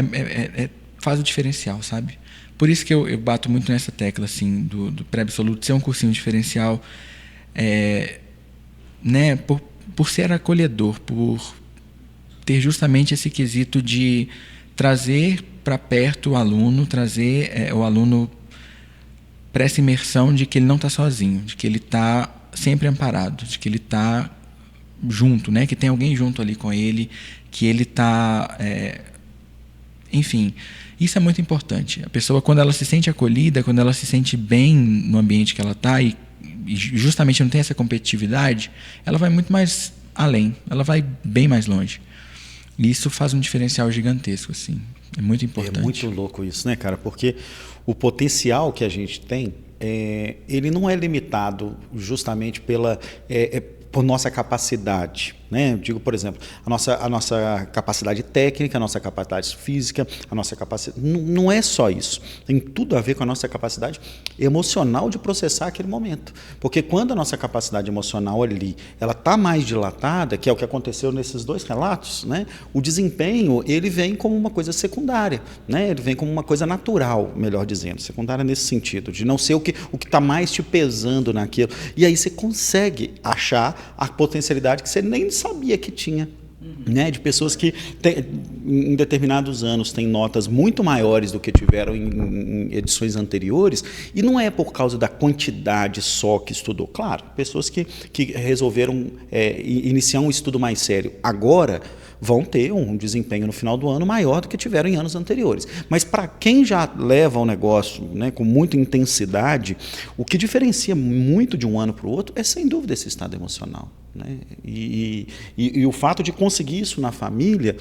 faz o diferencial, sabe? Por isso que eu bato muito nessa tecla, assim, do pré-absoluto ser um cursinho diferencial, né? Por ser acolhedor, por ter justamente esse quesito de trazer para perto o aluno, trazer o aluno para essa imersão de que ele não está sozinho, de que ele está sempre amparado, de que ele está junto, né? Que tem alguém junto ali com ele, que ele está... enfim, isso é muito importante. A pessoa, quando ela se sente acolhida, quando ela se sente bem no ambiente que ela está e justamente não tem essa competitividade, ela vai muito mais além, ela vai bem mais longe. E isso faz um diferencial gigantesco, assim. É muito importante. É muito louco isso, né, cara? Porque o potencial que a gente tem, ele não é limitado justamente por nossa capacidade, né? Eu digo, por exemplo, a nossa capacidade técnica, a nossa capacidade física, a nossa capacidade... Não é só isso. Tem tudo a ver com a nossa capacidade emocional de processar aquele momento. Porque quando a nossa capacidade emocional ali, ela está mais dilatada, que é o que aconteceu nesses dois relatos, né? O desempenho, ele vem como uma coisa secundária, né? Ele vem como uma coisa natural, melhor dizendo, secundária nesse sentido, de não ser o que está mais te pesando naquilo. E aí você consegue achar a potencialidade que você nem sabia que tinha, né? De pessoas que em determinados anos têm notas muito maiores do que tiveram em edições anteriores, e não é por causa da quantidade só que estudou. Claro, pessoas que resolveram iniciar um estudo mais sério agora vão ter um desempenho no final do ano maior do que tiveram em anos anteriores. Mas para quem já leva o negócio, né, com muita intensidade, o que diferencia muito de um ano para o outro é, sem dúvida, esse estado emocional, né? E o fato de conseguir isso na família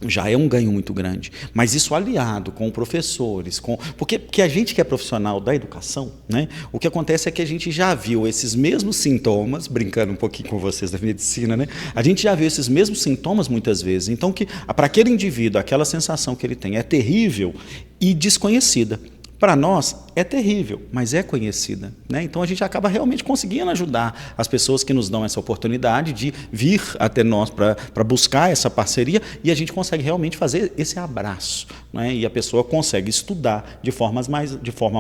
já é um ganho muito grande. Mas isso aliado com professores, porque a gente que é profissional da educação, né, o que acontece é que a gente já viu esses mesmos sintomas, brincando um pouquinho com vocês da medicina, né, a gente já viu esses mesmos sintomas muitas vezes. Então, para aquele indivíduo, aquela sensação que ele tem é terrível e desconhecida. Para nós é terrível, mas é conhecida, né? Então a gente acaba realmente conseguindo ajudar as pessoas que nos dão essa oportunidade de vir até nós para buscar essa parceria, e a gente consegue realmente fazer esse abraço, né? E a pessoa consegue estudar de forma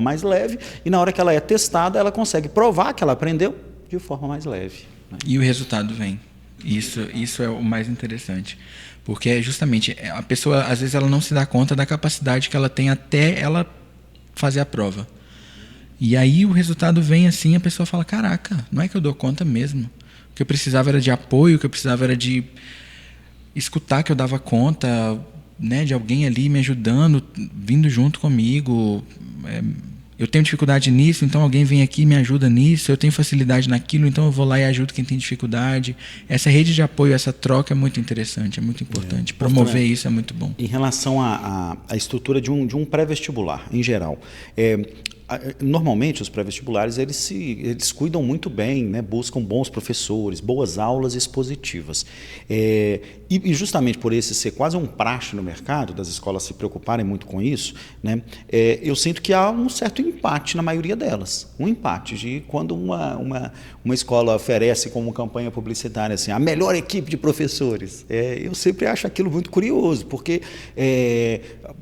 mais leve, e na hora que ela é testada, ela consegue provar que ela aprendeu de forma mais leve, né? E o resultado vem. Isso é o mais interessante. Porque é justamente a pessoa, às vezes, ela não se dá conta da capacidade que ela tem até ela fazer a prova. E aí o resultado vem assim, a pessoa fala, caraca, não é que eu dou conta mesmo. O que eu precisava era de apoio, o que eu precisava era de escutar que eu dava conta, né, de alguém ali me ajudando, vindo junto comigo. Eu tenho dificuldade nisso, então alguém vem aqui e me ajuda nisso. Eu tenho facilidade naquilo, então eu vou lá e ajudo quem tem dificuldade. Essa rede de apoio, essa troca é muito interessante, é muito importante. Promover isso é muito bom. Em relação à estrutura de um pré-vestibular, em geral, normalmente os pré-vestibulares eles cuidam muito bem, né? Buscam bons professores, boas aulas expositivas. E justamente por esse ser quase um praxe no mercado, das escolas se preocuparem muito com isso, né? Eu sinto que há um certo empate na maioria delas. Um empate de quando uma escola oferece como campanha publicitária assim, a melhor equipe de professores. Eu sempre acho aquilo muito curioso, porque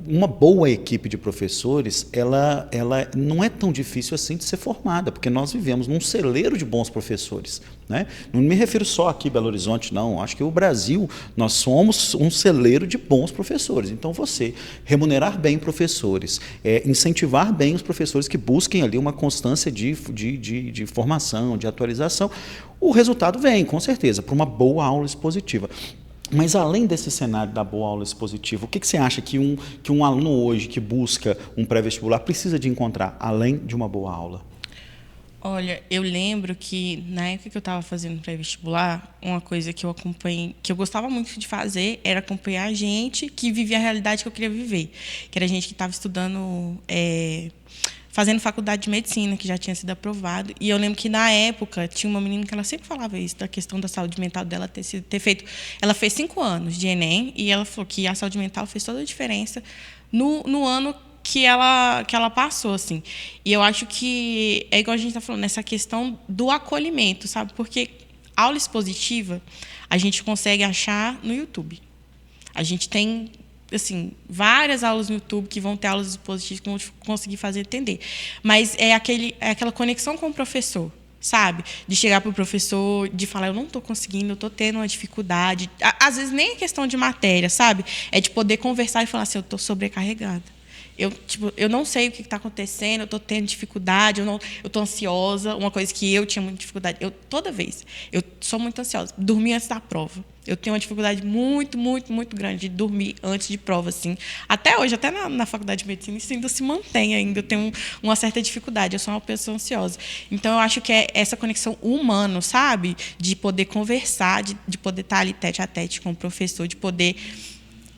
uma boa equipe de professores, ela não é tão difícil assim de ser formada, porque nós vivemos num celeiro de bons professores, né? Não me refiro só aqui Belo Horizonte, não. Acho que o Brasil, nós somos um celeiro de bons professores. Então, você remunerar bem professores, incentivar bem os professores que busquem ali uma constância de formação, de atualização, o resultado vem, com certeza, para uma boa aula expositiva. Mas, além desse cenário da boa aula expositiva, o que você acha que um aluno hoje que busca um pré-vestibular precisa de encontrar, além de uma boa aula? Olha, eu lembro que na época que eu estava fazendo pré-vestibular, uma coisa que eu acompanhei, que eu gostava muito de fazer, era acompanhar a gente que vivia a realidade que eu queria viver, que era a gente que estava estudando, fazendo faculdade de medicina, que já tinha sido aprovado. E eu lembro que na época tinha uma menina que ela sempre falava isso, da questão da saúde mental dela ter feito. Ela fez 5 anos de Enem e ela falou que a saúde mental fez toda a diferença no ano que ela passou, assim. E eu acho que é igual a gente está falando, nessa questão do acolhimento, sabe? Porque aula expositiva a gente consegue achar no YouTube. A gente tem, assim, várias aulas no YouTube que vão ter aulas expositivas que vão conseguir fazer entender. Mas é aquela conexão com o professor, sabe? De chegar para o professor, de falar, eu não estou conseguindo, eu estou tendo uma dificuldade. Às vezes nem é questão de matéria, sabe? É de poder conversar e falar assim, eu estou sobrecarregada. Eu não sei o que está acontecendo, eu estou tendo dificuldade, eu estou ansiosa, uma coisa que eu tinha muita dificuldade. Toda vez, eu sou muito ansiosa. Dormir antes da prova. Eu tenho uma dificuldade muito, muito, muito grande de dormir antes de prova, assim. Até hoje, até na faculdade de medicina, isso ainda se mantém ainda. Eu tenho uma certa dificuldade, eu sou uma pessoa ansiosa. Então, eu acho que é essa conexão humana, sabe? De poder conversar, de poder estar ali tete a tete com o professor, de poder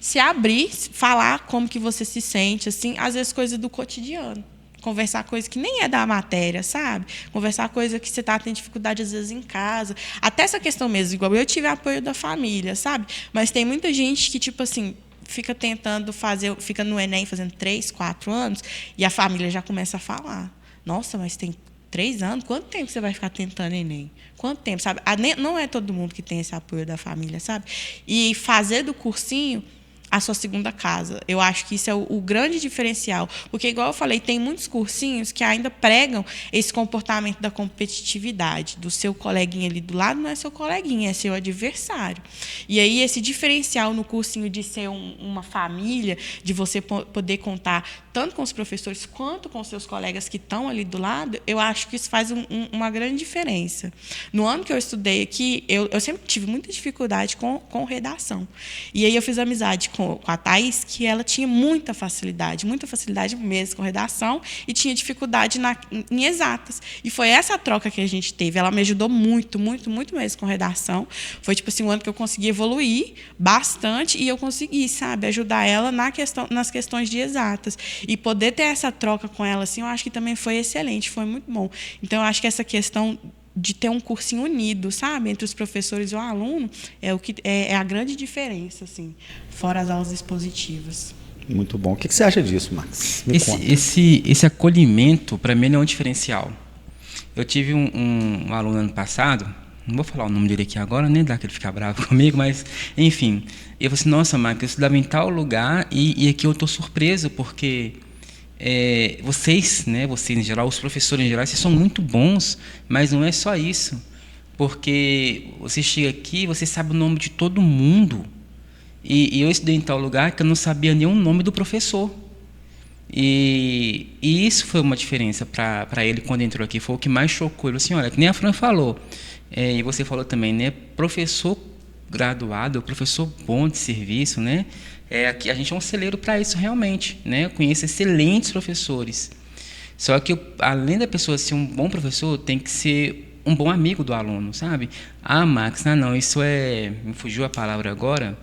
se abrir, falar como que você se sente, assim, às vezes coisas do cotidiano. Conversar coisa que nem é da matéria, sabe? Conversar coisa que você está tendo dificuldade, às vezes, em casa. Até essa questão mesmo, igual eu tive apoio da família, sabe? Mas tem muita gente que, tipo assim, fica tentando fazer, fica no Enem fazendo 3, 4 anos, e a família já começa a falar. Nossa, mas tem 3 anos? Quanto tempo você vai ficar tentando Enem? Quanto tempo, sabe? Não é todo mundo que tem esse apoio da família, sabe? E fazer do cursinho a sua segunda casa. Eu acho que isso é o grande diferencial. Porque, igual eu falei, tem muitos cursinhos que ainda pregam esse comportamento da competitividade, do seu coleguinha ali do lado não é seu coleguinha, é seu adversário. E aí, esse diferencial no cursinho de ser uma família, de você poder contar tanto com os professores quanto com os seus colegas que estão ali do lado, eu acho que isso faz uma grande diferença. No ano que eu estudei aqui, eu sempre tive muita dificuldade com redação. E aí eu fiz amizade com a Thaís, que ela tinha muita facilidade mesmo com redação, e tinha dificuldade em exatas. E foi essa troca que a gente teve. Ela me ajudou muito, muito, muito mesmo com redação. Foi tipo assim, um ano que eu consegui evoluir bastante e eu consegui, sabe, ajudar ela nas questões de exatas. E poder ter essa troca com ela, assim, eu acho que também foi excelente, foi muito bom. Então, eu acho que essa questão de ter um cursinho unido, sabe, entre os professores e o aluno, é a grande diferença, assim, fora as aulas expositivas. Muito bom. O que você acha disso, Max? Me conta. Esse acolhimento, para mim, é um diferencial. Eu tive um aluno ano passado, não vou falar o nome dele aqui agora, nem dá que ele ficar bravo comigo, mas, enfim. Eu falei assim, nossa, Max, eu estudava em tal lugar e aqui eu estou surpreso, porque vocês, né, vocês em geral, os professores em geral, vocês são muito bons, mas não é só isso. Porque você chega aqui, você sabe o nome de todo mundo. E eu estudei em tal lugar que eu não sabia nenhum nome do professor. E isso foi uma diferença para ele quando entrou aqui. Foi o que mais chocou. Ele falou assim, olha, que nem a Fran falou, e você falou também, né? Professor graduado, professor bom de serviço, né? Aqui a gente é um celeiro para isso realmente, né? Eu conheço excelentes professores. Só que, além da pessoa ser um bom professor, tem que ser um bom amigo do aluno, sabe? Ah, Max, não, isso me fugiu a palavra agora,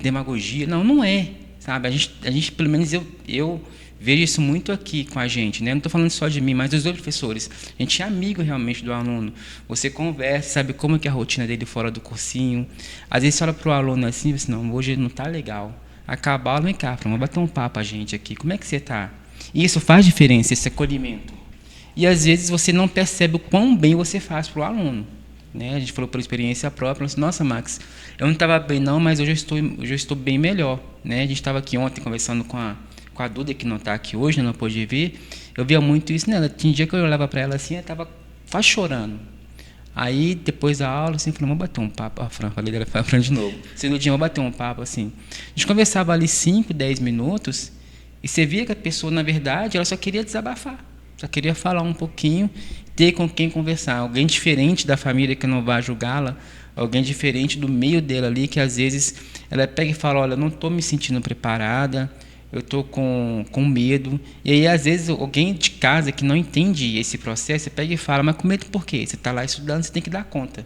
demagogia. Não é, sabe? A gente pelo menos eu vejo isso muito aqui com a gente, né? Não estou falando só de mim, mas dos dois professores. A gente é amigo realmente do aluno. Você conversa, sabe como é que é a rotina dele fora do cursinho. Às vezes você olha para o aluno assim, não, hoje não está legal. Acaba a aula, vem cá, vamos bater um papo a gente aqui. Como é que você está? E isso faz diferença, esse acolhimento. E às vezes você não percebe o quão bem você faz para o aluno. Né? A gente falou por experiência própria, assim, nossa, Max, eu não estava bem não, mas hoje eu estou bem melhor. Né? A gente estava aqui ontem conversando com a Duda, que não está aqui hoje, não pôde vir. Eu via muito isso nela. Tinha dia que eu olhava para ela assim, ela estava quase chorando. Aí, depois da aula, assim, falei, vamos bater um papo. A Fran, falei dela, Fran de novo. Segundo dia, vamos bater um papo, assim. A gente conversava ali 5, 10 minutos, e você via que a pessoa, na verdade, ela só queria desabafar. Só queria falar um pouquinho, ter com quem conversar. Alguém diferente da família que não vai julgá-la, alguém diferente do meio dela ali, que às vezes ela pega e fala, olha, não estou me sentindo preparada, eu estou com medo. E aí, às vezes, alguém de casa que não entende esse processo, você pega e fala, mas com medo por quê? Você está lá estudando, você tem que dar conta.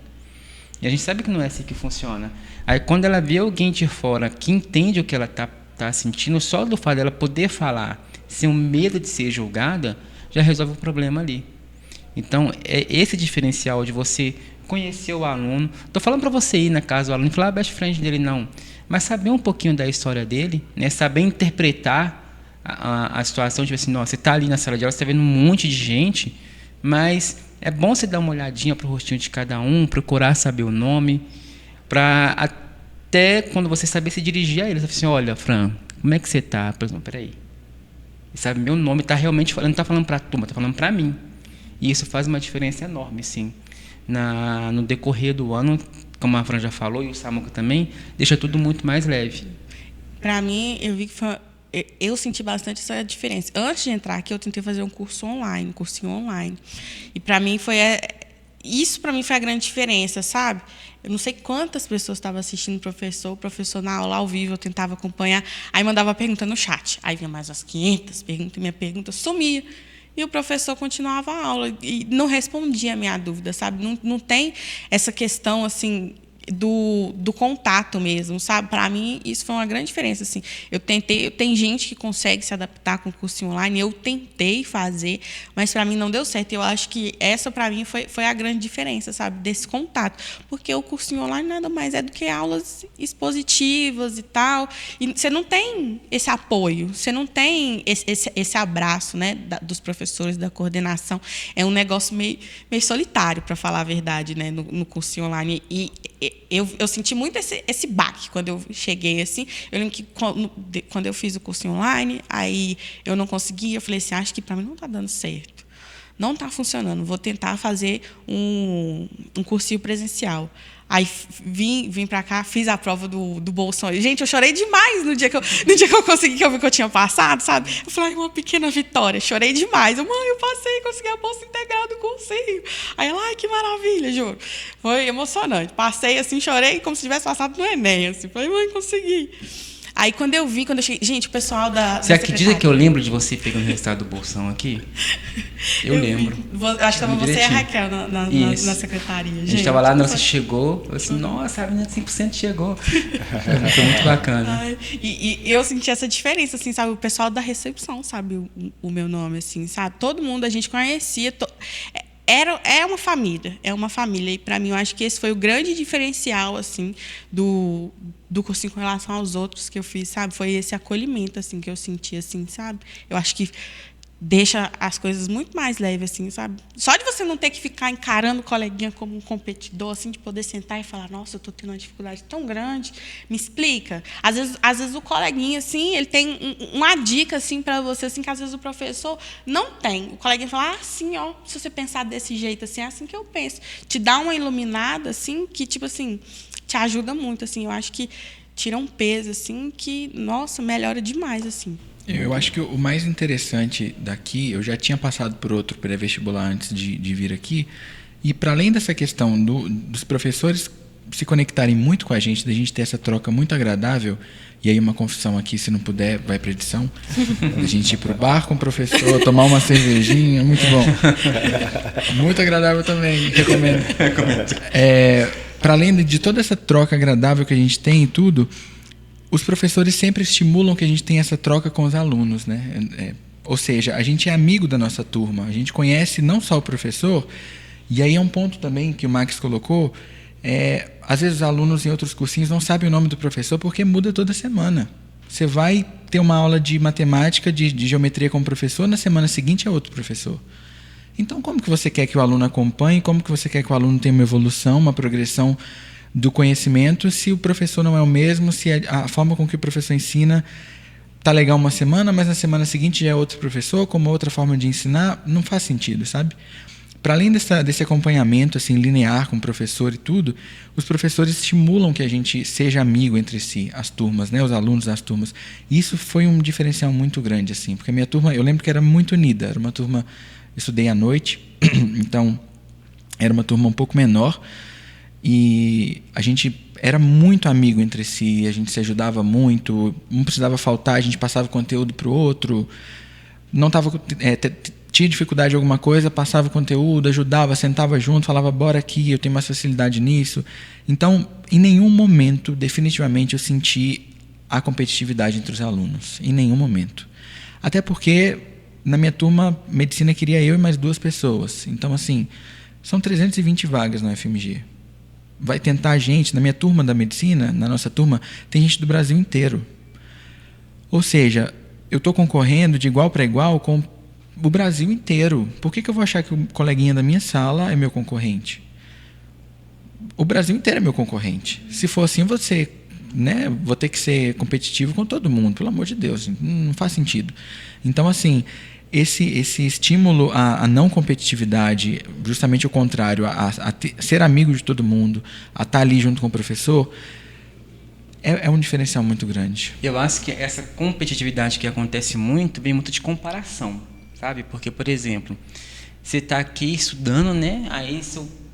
E a gente sabe que não é assim que funciona. Aí, quando ela vê alguém de fora que entende o que ela está sentindo, só do fato dela poder falar, sem o medo de ser julgada, já resolve o problema ali. Então, é esse diferencial de você conhecer o aluno. Estou falando para você ir na casa do aluno e falar best friend dele, não. Mas saber um pouquinho da história dele, né? Saber interpretar a situação, tipo assim, nossa, você está ali na sala de aula, você está vendo um monte de gente, mas é bom você dar uma olhadinha para o rostinho de cada um, procurar saber o nome, para até quando você saber se dirigir a eles, assim, olha, Fran, como é que você está? Por exemplo, peraí. Sabe, meu nome está realmente falando, não está falando para a turma, está falando para mim. E isso faz uma diferença enorme, sim. No decorrer do ano, como a Fran já falou, e o Samuca também, deixa tudo muito mais leve. Para mim, eu vi que eu senti bastante essa diferença. Antes de entrar aqui, eu tentei fazer um cursinho online. E para mim isso para mim foi a grande diferença, sabe? Eu não sei quantas pessoas estavam assistindo o professor na aula ao vivo, eu tentava acompanhar, aí mandava pergunta no chat. Aí vinha mais umas 500 perguntas, minha pergunta sumia. E o professor continuava a aula e não respondia a minha dúvida, sabe? Não tem essa questão, assim, do contato mesmo, sabe? Para mim, isso foi uma grande diferença, assim. Tem gente que consegue se adaptar com o cursinho online, eu tentei fazer, mas para mim não deu certo. Eu acho que essa, para mim, foi a grande diferença, sabe? Desse contato. Porque o cursinho online nada mais é do que aulas expositivas e tal. E você não tem esse apoio, você não tem esse abraço, né, dos professores, da coordenação. É um negócio meio solitário, para falar a verdade, né, no cursinho online. E eu senti muito esse baque quando eu cheguei, assim. Eu lembro que quando eu fiz o curso online, aí eu não conseguia, eu falei assim, acho que para mim não está dando certo. Não está funcionando, vou tentar fazer um cursinho presencial. Aí vim para cá, fiz a prova do Bolson. Gente, eu chorei demais no dia que eu consegui, que eu vi que eu tinha passado, sabe? Eu falei, uma pequena vitória. Chorei demais. Mãe, eu passei, consegui a bolsa integral do cursinho. Aí ela, ai, que maravilha, juro. Foi emocionante. Passei assim, chorei como se tivesse passado no Enem. Assim. Falei, mãe, consegui. Aí quando eu cheguei... Gente, o pessoal Você acredita que eu lembro de você pegando o resultado do Bolsão aqui? Eu lembro. Acho que estava você e a Raquel na secretaria. A gente estava lá, você chegou, eu assim, nossa, a menina 100% chegou. Foi muito bacana. Ai, e eu senti essa diferença, assim, sabe? O pessoal da recepção sabe o meu nome, assim, sabe? Todo mundo a gente conhecia. É uma família. E, para mim, eu acho que esse foi o grande diferencial, assim, do cursinho com relação aos outros que eu fiz, sabe? Foi esse acolhimento, assim, que eu senti, assim, sabe? Eu acho que deixa as coisas muito mais leves, assim, sabe? Só de você não ter que ficar encarando o coleguinha como um competidor, assim, de poder sentar e falar, nossa, eu estou tendo uma dificuldade tão grande, me explica. Às vezes o coleguinha, assim, ele tem uma dica, assim, para você, assim, que às vezes o professor não tem. O coleguinha fala, sim, ó, se você pensar desse jeito, assim, é assim que eu penso. Te dá uma iluminada, assim, que, tipo assim, te ajuda muito, assim. Eu acho que tira um peso, assim, que, nossa, melhora demais, assim. Eu acho que o mais interessante daqui, eu já tinha passado por outro pré-vestibular antes de vir aqui, e para além dessa questão dos professores se conectarem muito com a gente, da gente ter essa troca muito agradável, e aí uma confissão aqui, se não puder, vai para edição, da gente ir para o bar com o professor, tomar uma cervejinha, muito bom. Muito agradável também, recomendo. Para além de toda essa troca agradável que a gente tem e tudo, os professores sempre estimulam que a gente tenha essa troca com os alunos, né? Ou seja, a gente é amigo da nossa turma, a gente conhece não só o professor, e aí é um ponto também que o Max colocou, às vezes os alunos em outros cursinhos não sabem o nome do professor porque muda toda semana. Você vai ter uma aula de matemática, de geometria com o professor, na semana seguinte é outro professor. Então, como que você quer que o aluno acompanhe, como que você quer que o aluno tenha uma evolução, uma progressão do conhecimento, se o professor não é o mesmo, se a forma com que o professor ensina está legal uma semana, mas na semana seguinte já é outro professor, com uma outra forma de ensinar, não faz sentido, sabe? Para além desse acompanhamento assim, linear com o professor e tudo, os professores estimulam que a gente seja amigo entre si, as turmas, né? Os alunos das turmas. E isso foi um diferencial muito grande, assim, porque a minha turma, eu lembro que era muito unida, era uma turma, eu estudei à noite, então era uma turma um pouco menor, E a gente era muito amigo entre si, a gente se ajudava muito, um precisava faltar, a gente passava conteúdo para o outro, não tava, tinha dificuldade em alguma coisa, passava o conteúdo, ajudava, sentava junto, falava, bora aqui, eu tenho mais facilidade nisso. Então, em nenhum momento, definitivamente, eu senti a competitividade entre os alunos, em nenhum momento. Até porque, na minha turma, medicina queria eu e mais 2 pessoas. Então, assim, são 320 vagas no FMG. Vai tentar a gente, na minha turma da medicina, na nossa turma, tem gente do Brasil inteiro. Ou seja, eu estou concorrendo de igual para igual com o Brasil inteiro. Por que eu vou achar que o coleguinha da minha sala é meu concorrente? O Brasil inteiro é meu concorrente. Se for assim, vou ter que ser competitivo com todo mundo, pelo amor de Deus, não faz sentido. Então, assim, esse estímulo à não competitividade, justamente o contrário, a ser amigo de todo mundo, a estar ali junto com o professor, é um diferencial muito grande. Eu acho que essa competitividade que acontece muito, vem muito de comparação, sabe? Porque, por exemplo, você está aqui estudando, né? Aí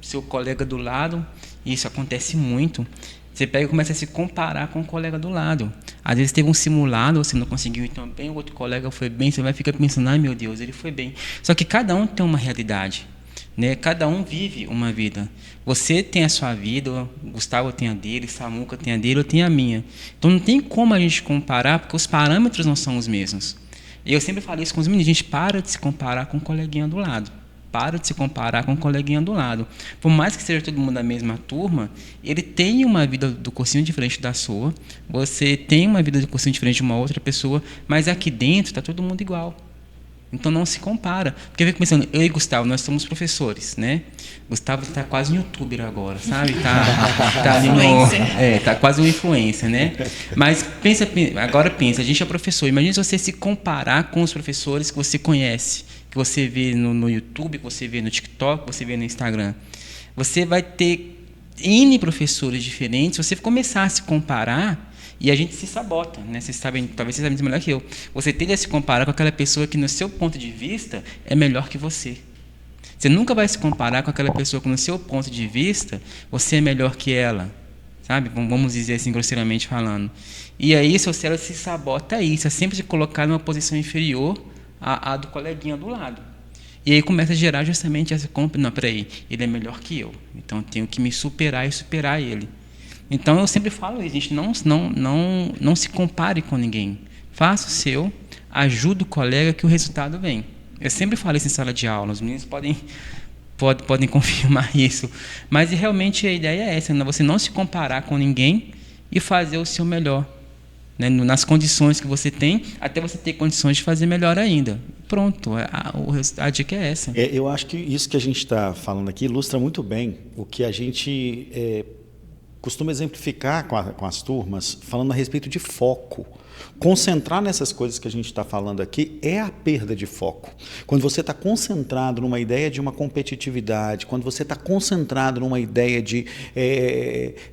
seu colega do lado, isso acontece muito, você pega e começa a se comparar com o colega do lado. Às vezes teve um simulado, você não conseguiu ir tão bem, o outro colega foi bem, você vai ficar pensando, ai meu Deus, ele foi bem. Só que cada um tem uma realidade, né? Cada um vive uma vida. Você tem a sua vida, o Gustavo tem a dele, Samuca tem a dele, eu tenho a minha. Então não tem como a gente comparar, porque os parâmetros não são os mesmos. E eu sempre falo isso com os meninos, a gente para de se comparar com o coleguinha do lado. Para de se comparar com o coleguinha do lado. Por mais que seja todo mundo da mesma turma, ele tem uma vida do cursinho diferente da sua, você tem uma vida do cursinho diferente de uma outra pessoa, mas aqui dentro está todo mundo igual. Então não se compara. Porque eu fico pensando, eu e Gustavo, nós somos professores, né? Gustavo está quase um youtuber agora, sabe? Tá ali tá quase um influencer, né? Mas agora pensa, a gente é professor, imagina se você se comparar com os professores que você conhece, que você vê no YouTube, que você vê no TikTok, que você vê no Instagram. Você vai ter N professores diferentes. Se você começar a se comparar, e a gente se sabota, né? Talvez você saiba melhor que eu. Você tende a se comparar com aquela pessoa que, no seu ponto de vista, é melhor que você. Você nunca vai se comparar com aquela pessoa que, no seu ponto de vista, você é melhor que ela. Sabe? Vamos dizer assim, grosseiramente falando. E aí, seu cérebro se sabota a isso. É sempre se colocar numa posição inferior a do coleguinha do lado. E aí começa a gerar justamente essa compra. Não, peraí, ele é melhor que eu. Então eu tenho que me superar e superar ele. Então eu sempre falo isso, gente, não se compare com ninguém. Faça o seu, ajude o colega que o resultado vem. Eu sempre falo isso em sala de aula, os meninos podem confirmar isso. Mas realmente a ideia é essa, você não se comparar com ninguém e fazer o seu melhor. Né, nas condições que você tem, até você ter condições de fazer melhor ainda. Pronto, a dica é essa. Eu acho que isso que a gente está falando aqui ilustra muito bem o que a gente costuma exemplificar com as turmas, falando a respeito de foco. Concentrar nessas coisas que a gente está falando aqui é a perda de foco. Quando você está concentrado numa ideia de uma competitividade, quando você está concentrado numa ideia de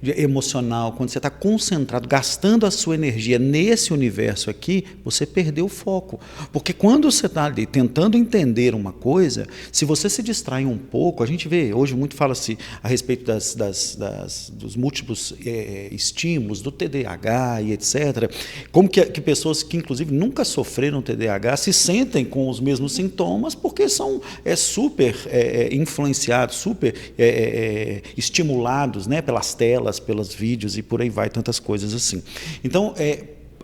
emocional, quando você está concentrado, gastando a sua energia nesse universo aqui, você perdeu o foco. Porque quando você está ali tentando entender uma coisa, se você se distrai um pouco, a gente vê, hoje muito fala-se a respeito dos múltiplos estímulos, do TDAH e etc., como que pessoas que, inclusive, nunca sofreram TDAH se sentem com os mesmos sintomas porque são super influenciados, super estimulados, né, pelas telas, pelos vídeos e por aí vai, tantas coisas assim. Então,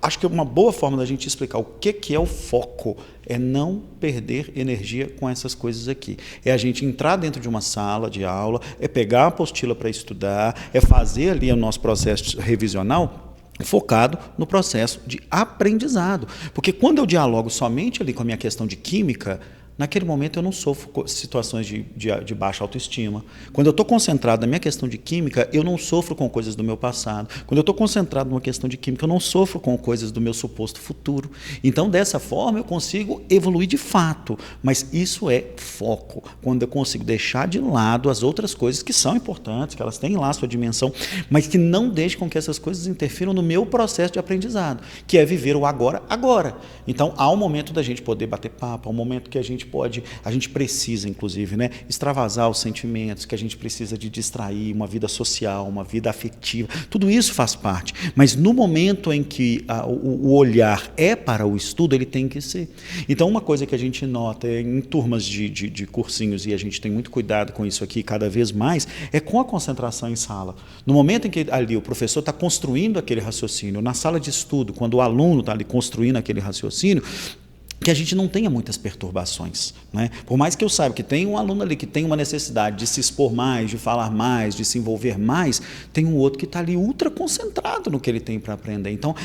acho que uma boa forma da gente explicar o que é o foco é não perder energia com essas coisas aqui. É a gente entrar dentro de uma sala de aula, é pegar a apostila para estudar, é fazer ali o nosso processo revisional focado no processo de aprendizado. Porque quando eu dialogo somente ali com a minha questão de química, naquele momento eu não sofro situações de baixa autoestima. Quando eu estou concentrado na minha questão de química, eu não sofro com coisas do meu passado. Quando eu estou concentrado numa questão de química, eu não sofro com coisas do meu suposto futuro. Então, dessa forma, eu consigo evoluir de fato. Mas isso é foco. Quando eu consigo deixar de lado as outras coisas que são importantes, que elas têm lá a sua dimensão, mas que não deixem com que essas coisas interfiram no meu processo de aprendizado, que é viver o agora, agora. Então, há um momento da gente poder bater papo, há um momento que a gente a gente precisa, inclusive, né, extravasar os sentimentos, que a gente precisa de distrair, uma vida social, uma vida afetiva, tudo isso faz parte. Mas no momento em que o olhar é para o estudo, ele tem que ser. Então, uma coisa que a gente nota em turmas de cursinhos, e a gente tem muito cuidado com isso aqui cada vez mais, é com a concentração em sala. No momento em que ali o professor está construindo aquele raciocínio, na sala de estudo, quando o aluno está ali construindo aquele raciocínio, que a gente não tenha muitas perturbações, né? Por mais que eu saiba que tem um aluno ali que tem uma necessidade de se expor mais, de falar mais, de se envolver mais, tem um outro que está ali ultra concentrado no que ele tem para aprender. Então,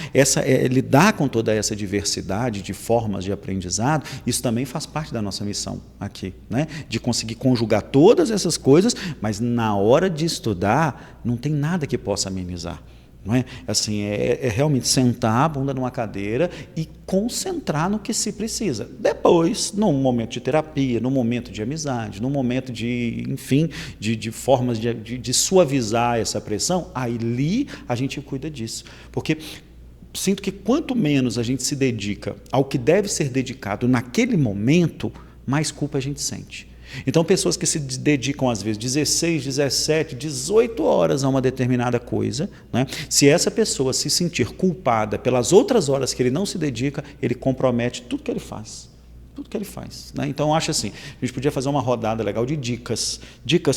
lidar com toda essa diversidade de formas de aprendizado, isso também faz parte da nossa missão aqui, né? De conseguir conjugar todas essas coisas, mas na hora de estudar, não tem nada que possa amenizar. Não é? Assim, é realmente sentar a bunda numa cadeira e concentrar no que se precisa. Depois, num momento de terapia, num momento de amizade, num momento de, enfim, de formas de suavizar essa pressão, aí a gente cuida disso. Porque sinto que quanto menos a gente se dedica ao que deve ser dedicado naquele momento, mais culpa a gente sente. Então, pessoas que se dedicam, às vezes, 16, 17, 18 horas a uma determinada coisa, né? Se essa pessoa se sentir culpada pelas outras horas que ele não se dedica, ele compromete tudo que ele faz. Tudo que ele faz, né? Então, eu acho assim, a gente podia fazer uma rodada legal de dicas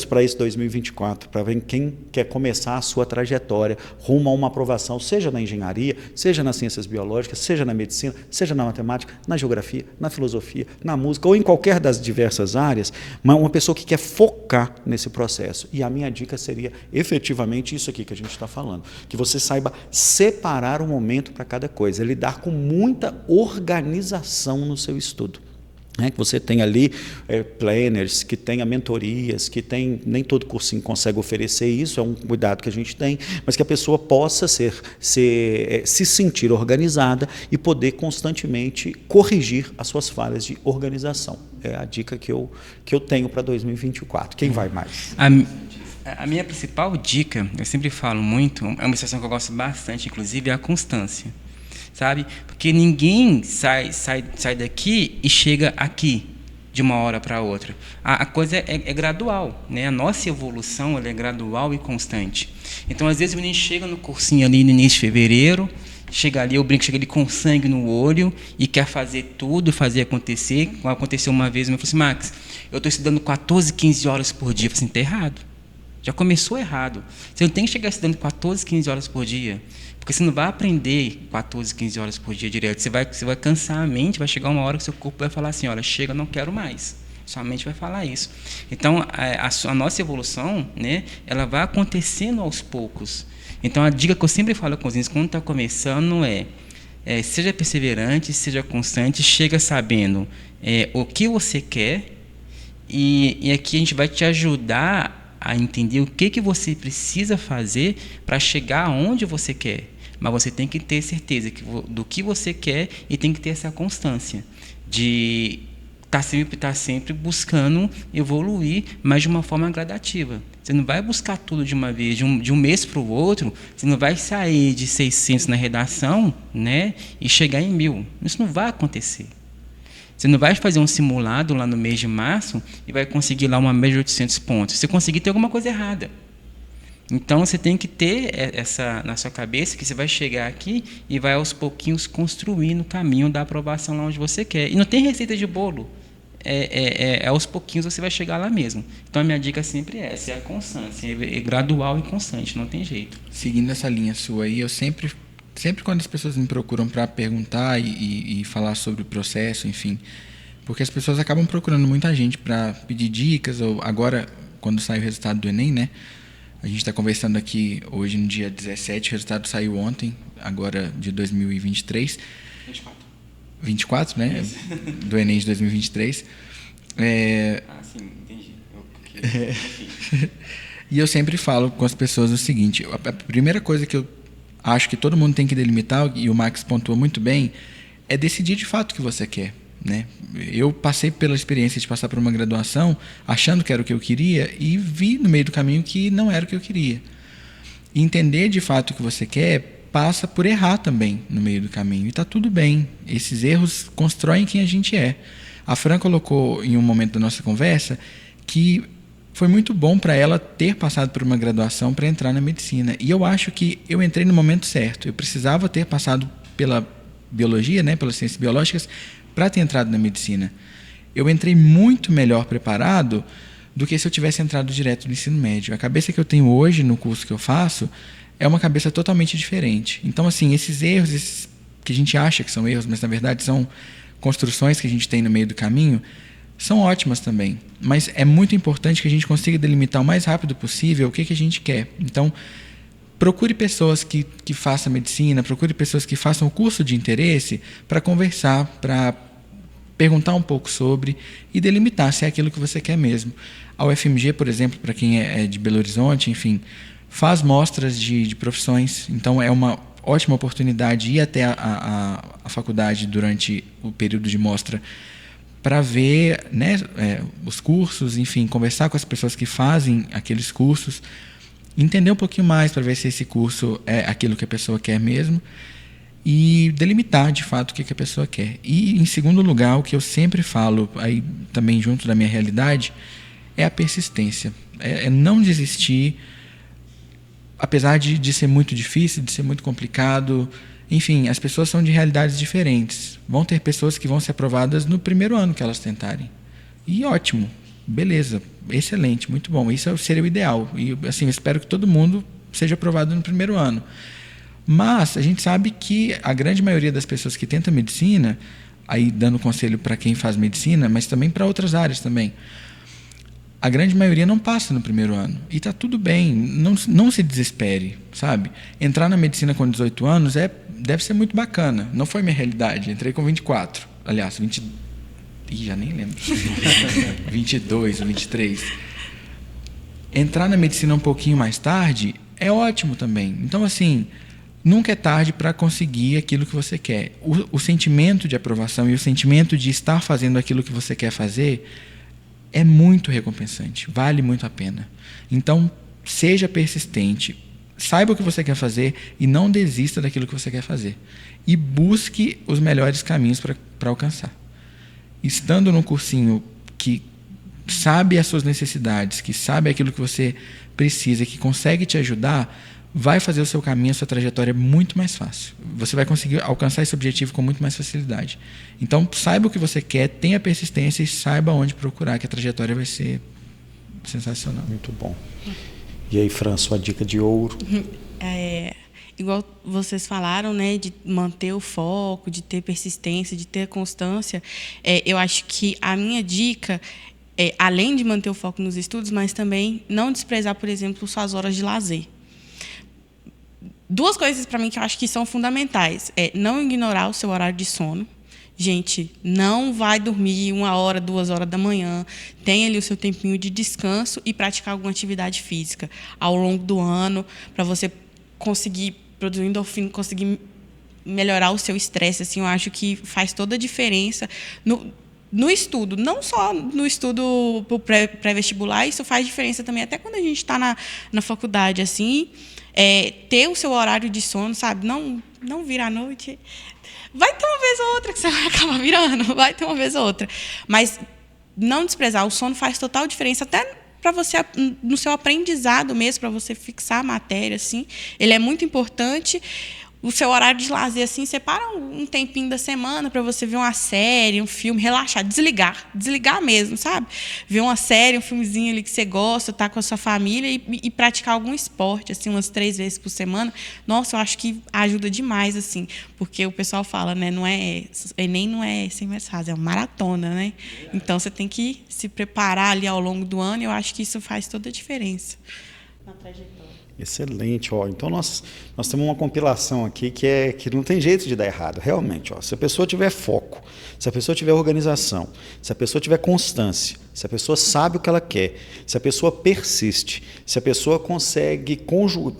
para esse 2024, para ver quem quer começar a sua trajetória rumo a uma aprovação, seja na engenharia, seja nas ciências biológicas, seja na medicina, seja na matemática, na geografia, na filosofia, na música, ou em qualquer das diversas áreas, mas uma pessoa que quer focar nesse processo. E a minha dica seria efetivamente isso aqui que a gente está falando, que você saiba separar um momento para cada coisa, lidar com muita organização no seu estudo. Que você tem ali planners, que tenha mentorias, que nem todo cursinho consegue oferecer isso, é um cuidado que a gente tem, mas que a pessoa possa se sentir organizada e poder constantemente corrigir as suas falhas de organização. É a dica que eu tenho para 2024. Quem vai mais? A minha principal dica, eu sempre falo muito, é uma situação que eu gosto bastante, inclusive, é a constância. Sabe? Porque ninguém sai daqui e chega aqui de uma hora para outra. A coisa é gradual, né? A nossa evolução ela é gradual e constante. Então, às vezes, o menino chega no cursinho ali no início de fevereiro, chega ali com sangue no olho e quer fazer tudo, fazer acontecer. Como aconteceu uma vez, eu falei assim, Max, eu estou estudando 14, 15 horas por dia. Eu falei assim, está errado. Já começou errado. Você não tem que chegar estudando 14, 15 horas por dia. Porque você não vai aprender 14, 15 horas por dia direto. Você vai cansar a mente, vai chegar uma hora que seu corpo vai falar assim, olha, chega, não quero mais. Sua mente vai falar isso. Então, a nossa evolução, né, ela vai acontecendo aos poucos. Então, a dica que eu sempre falo com os meninos, quando está começando, seja perseverante, seja constante, chega sabendo o que você quer e aqui a gente vai te ajudar a entender o que você precisa fazer para chegar aonde você quer. Mas você tem que ter certeza do que você quer e tem que ter essa constância de estar sempre buscando evoluir, mas de uma forma gradativa. Você não vai buscar tudo de uma vez, de um mês para o outro, você não vai sair de 600 na redação, né, e chegar em 1000. Isso não vai acontecer. Você não vai fazer um simulado lá no mês de março e vai conseguir lá uma média de 800 pontos. Se você conseguir, tem alguma coisa errada. Então, você tem que ter essa na sua cabeça que você vai chegar aqui e vai aos pouquinhos construindo o caminho da aprovação lá onde você quer. E não tem receita de bolo. Aos pouquinhos você vai chegar lá mesmo. Então, a minha dica sempre é essa, é a constância. É gradual e constante, não tem jeito. Seguindo essa linha sua aí, eu sempre quando as pessoas me procuram para perguntar e falar sobre o processo, enfim, porque as pessoas acabam procurando muita gente para pedir dicas, ou agora, quando sai o resultado do Enem, né? A gente está conversando aqui hoje no dia 17, o resultado saiu ontem, agora de 2023. 24, né? Do Enem de 2023. Sim, entendi. E eu sempre falo com as pessoas o seguinte, a primeira coisa que eu acho que todo mundo tem que delimitar, e o Max pontuou muito bem, é decidir de fato o que você quer, né? Eu passei pela experiência de passar por uma graduação achando que era o que eu queria e vi no meio do caminho que não era o que eu queria. E entender de fato o que você quer passa por errar também no meio do caminho. E está tudo bem. Esses erros constroem quem a gente é. A Fran colocou em um momento da nossa conversa que foi muito bom para ela ter passado por uma graduação para entrar na medicina. E eu acho que eu entrei no momento certo. Eu precisava ter passado pela biologia, né, pelas ciências biológicas, para ter entrado na medicina. Eu entrei muito melhor preparado do que se eu tivesse entrado direto no ensino médio. A cabeça que eu tenho hoje no curso que eu faço é uma cabeça totalmente diferente. Então, assim, esses erros, esses que a gente acha que são erros, mas na verdade são construções que a gente tem no meio do caminho, são ótimas também. Mas é muito importante que a gente consiga delimitar o mais rápido possível o que a gente quer. Então, procure pessoas que façam medicina, procure pessoas que façam o curso de interesse para conversar, para perguntar um pouco sobre e delimitar se é aquilo que você quer mesmo. A UFMG, por exemplo, para quem é de Belo Horizonte, enfim, faz mostras de profissões. Então, é uma ótima oportunidade ir até a faculdade durante o período de mostra para ver, né, os cursos, enfim, conversar com as pessoas que fazem aqueles cursos, entender um pouquinho mais para ver se esse curso é aquilo que a pessoa quer mesmo e delimitar, de fato, o que a pessoa quer. E, em segundo lugar, o que eu sempre falo, aí também junto da minha realidade, é a persistência. É não desistir, apesar de ser muito difícil, de ser muito complicado. Enfim, as pessoas são de realidades diferentes. Vão ter pessoas que vão ser aprovadas no primeiro ano que elas tentarem. E ótimo, beleza, excelente, muito bom. Isso seria o ideal. E assim, eu espero que todo mundo seja aprovado no primeiro ano. Mas a gente sabe que a grande maioria das pessoas que tentam medicina, aí dando conselho para quem faz medicina, mas também para outras áreas também, a grande maioria não passa no primeiro ano. E está tudo bem, não se desespere, sabe? Entrar na medicina com 18 anos deve ser muito bacana. Não foi minha realidade. Entrei com 24. Aliás, 20... já nem lembro. 22 ou 23. Entrar na medicina um pouquinho mais tarde é ótimo também. Então, assim, nunca é tarde para conseguir aquilo que você quer. O sentimento de aprovação e o sentimento de estar fazendo aquilo que você quer fazer é muito recompensante, vale muito a pena. Então, seja persistente, saiba o que você quer fazer e não desista daquilo que você quer fazer. E busque os melhores caminhos para alcançar. Estando num cursinho que sabe as suas necessidades, que sabe aquilo que você precisa, que consegue te ajudar, vai fazer o seu caminho, a sua trajetória muito mais fácil. Você vai conseguir alcançar esse objetivo com muito mais facilidade. Então, saiba o que você quer, tenha persistência e saiba onde procurar, que a trajetória vai ser sensacional. Muito bom. E aí, Fran, sua dica de ouro? Igual vocês falaram, né, de manter o foco, de ter persistência, de ter constância. Eu acho que a minha dica é, além de manter o foco nos estudos, mas também não desprezar, por exemplo, suas horas de lazer. Duas coisas para mim que eu acho que são fundamentais. É não ignorar o seu horário de sono. Gente, não vai dormir 1 hora, 2 horas da manhã. Tenha ali o seu tempinho de descanso e praticar alguma atividade física ao longo do ano, para você conseguir produzir endorfina, conseguir melhorar o seu estresse. Assim, eu acho que faz toda a diferença no estudo, não só no estudo pré-vestibular, isso faz diferença também até quando a gente está na faculdade, assim, ter o seu horário de sono, sabe? Não vir à noite. Vai ter uma vez ou outra que você vai acabar virando, vai ter uma vez ou outra. Mas não desprezar, o sono faz total diferença, até para você, no seu aprendizado mesmo, para você fixar a matéria, assim. Ele é muito importante. O seu horário de lazer, assim, separa um tempinho da semana para você ver uma série, um filme, relaxar, desligar mesmo, sabe? Ver uma série, um filmezinho ali que você gosta, estar com a sua família e praticar algum esporte, assim, umas 3 vezes por semana. Nossa, eu acho que ajuda demais, assim, porque o pessoal fala, né, Enem não é 100 metros rasos, é uma maratona, né? Então, você tem que se preparar ali ao longo do ano e eu acho que isso faz toda a diferença na trajetória. Excelente, ó. Então nós temos uma compilação aqui que não tem jeito de dar errado, realmente, ó. Se a pessoa tiver foco, se a pessoa tiver organização, se a pessoa tiver constância, se a pessoa sabe o que ela quer, se a pessoa persiste, se a pessoa consegue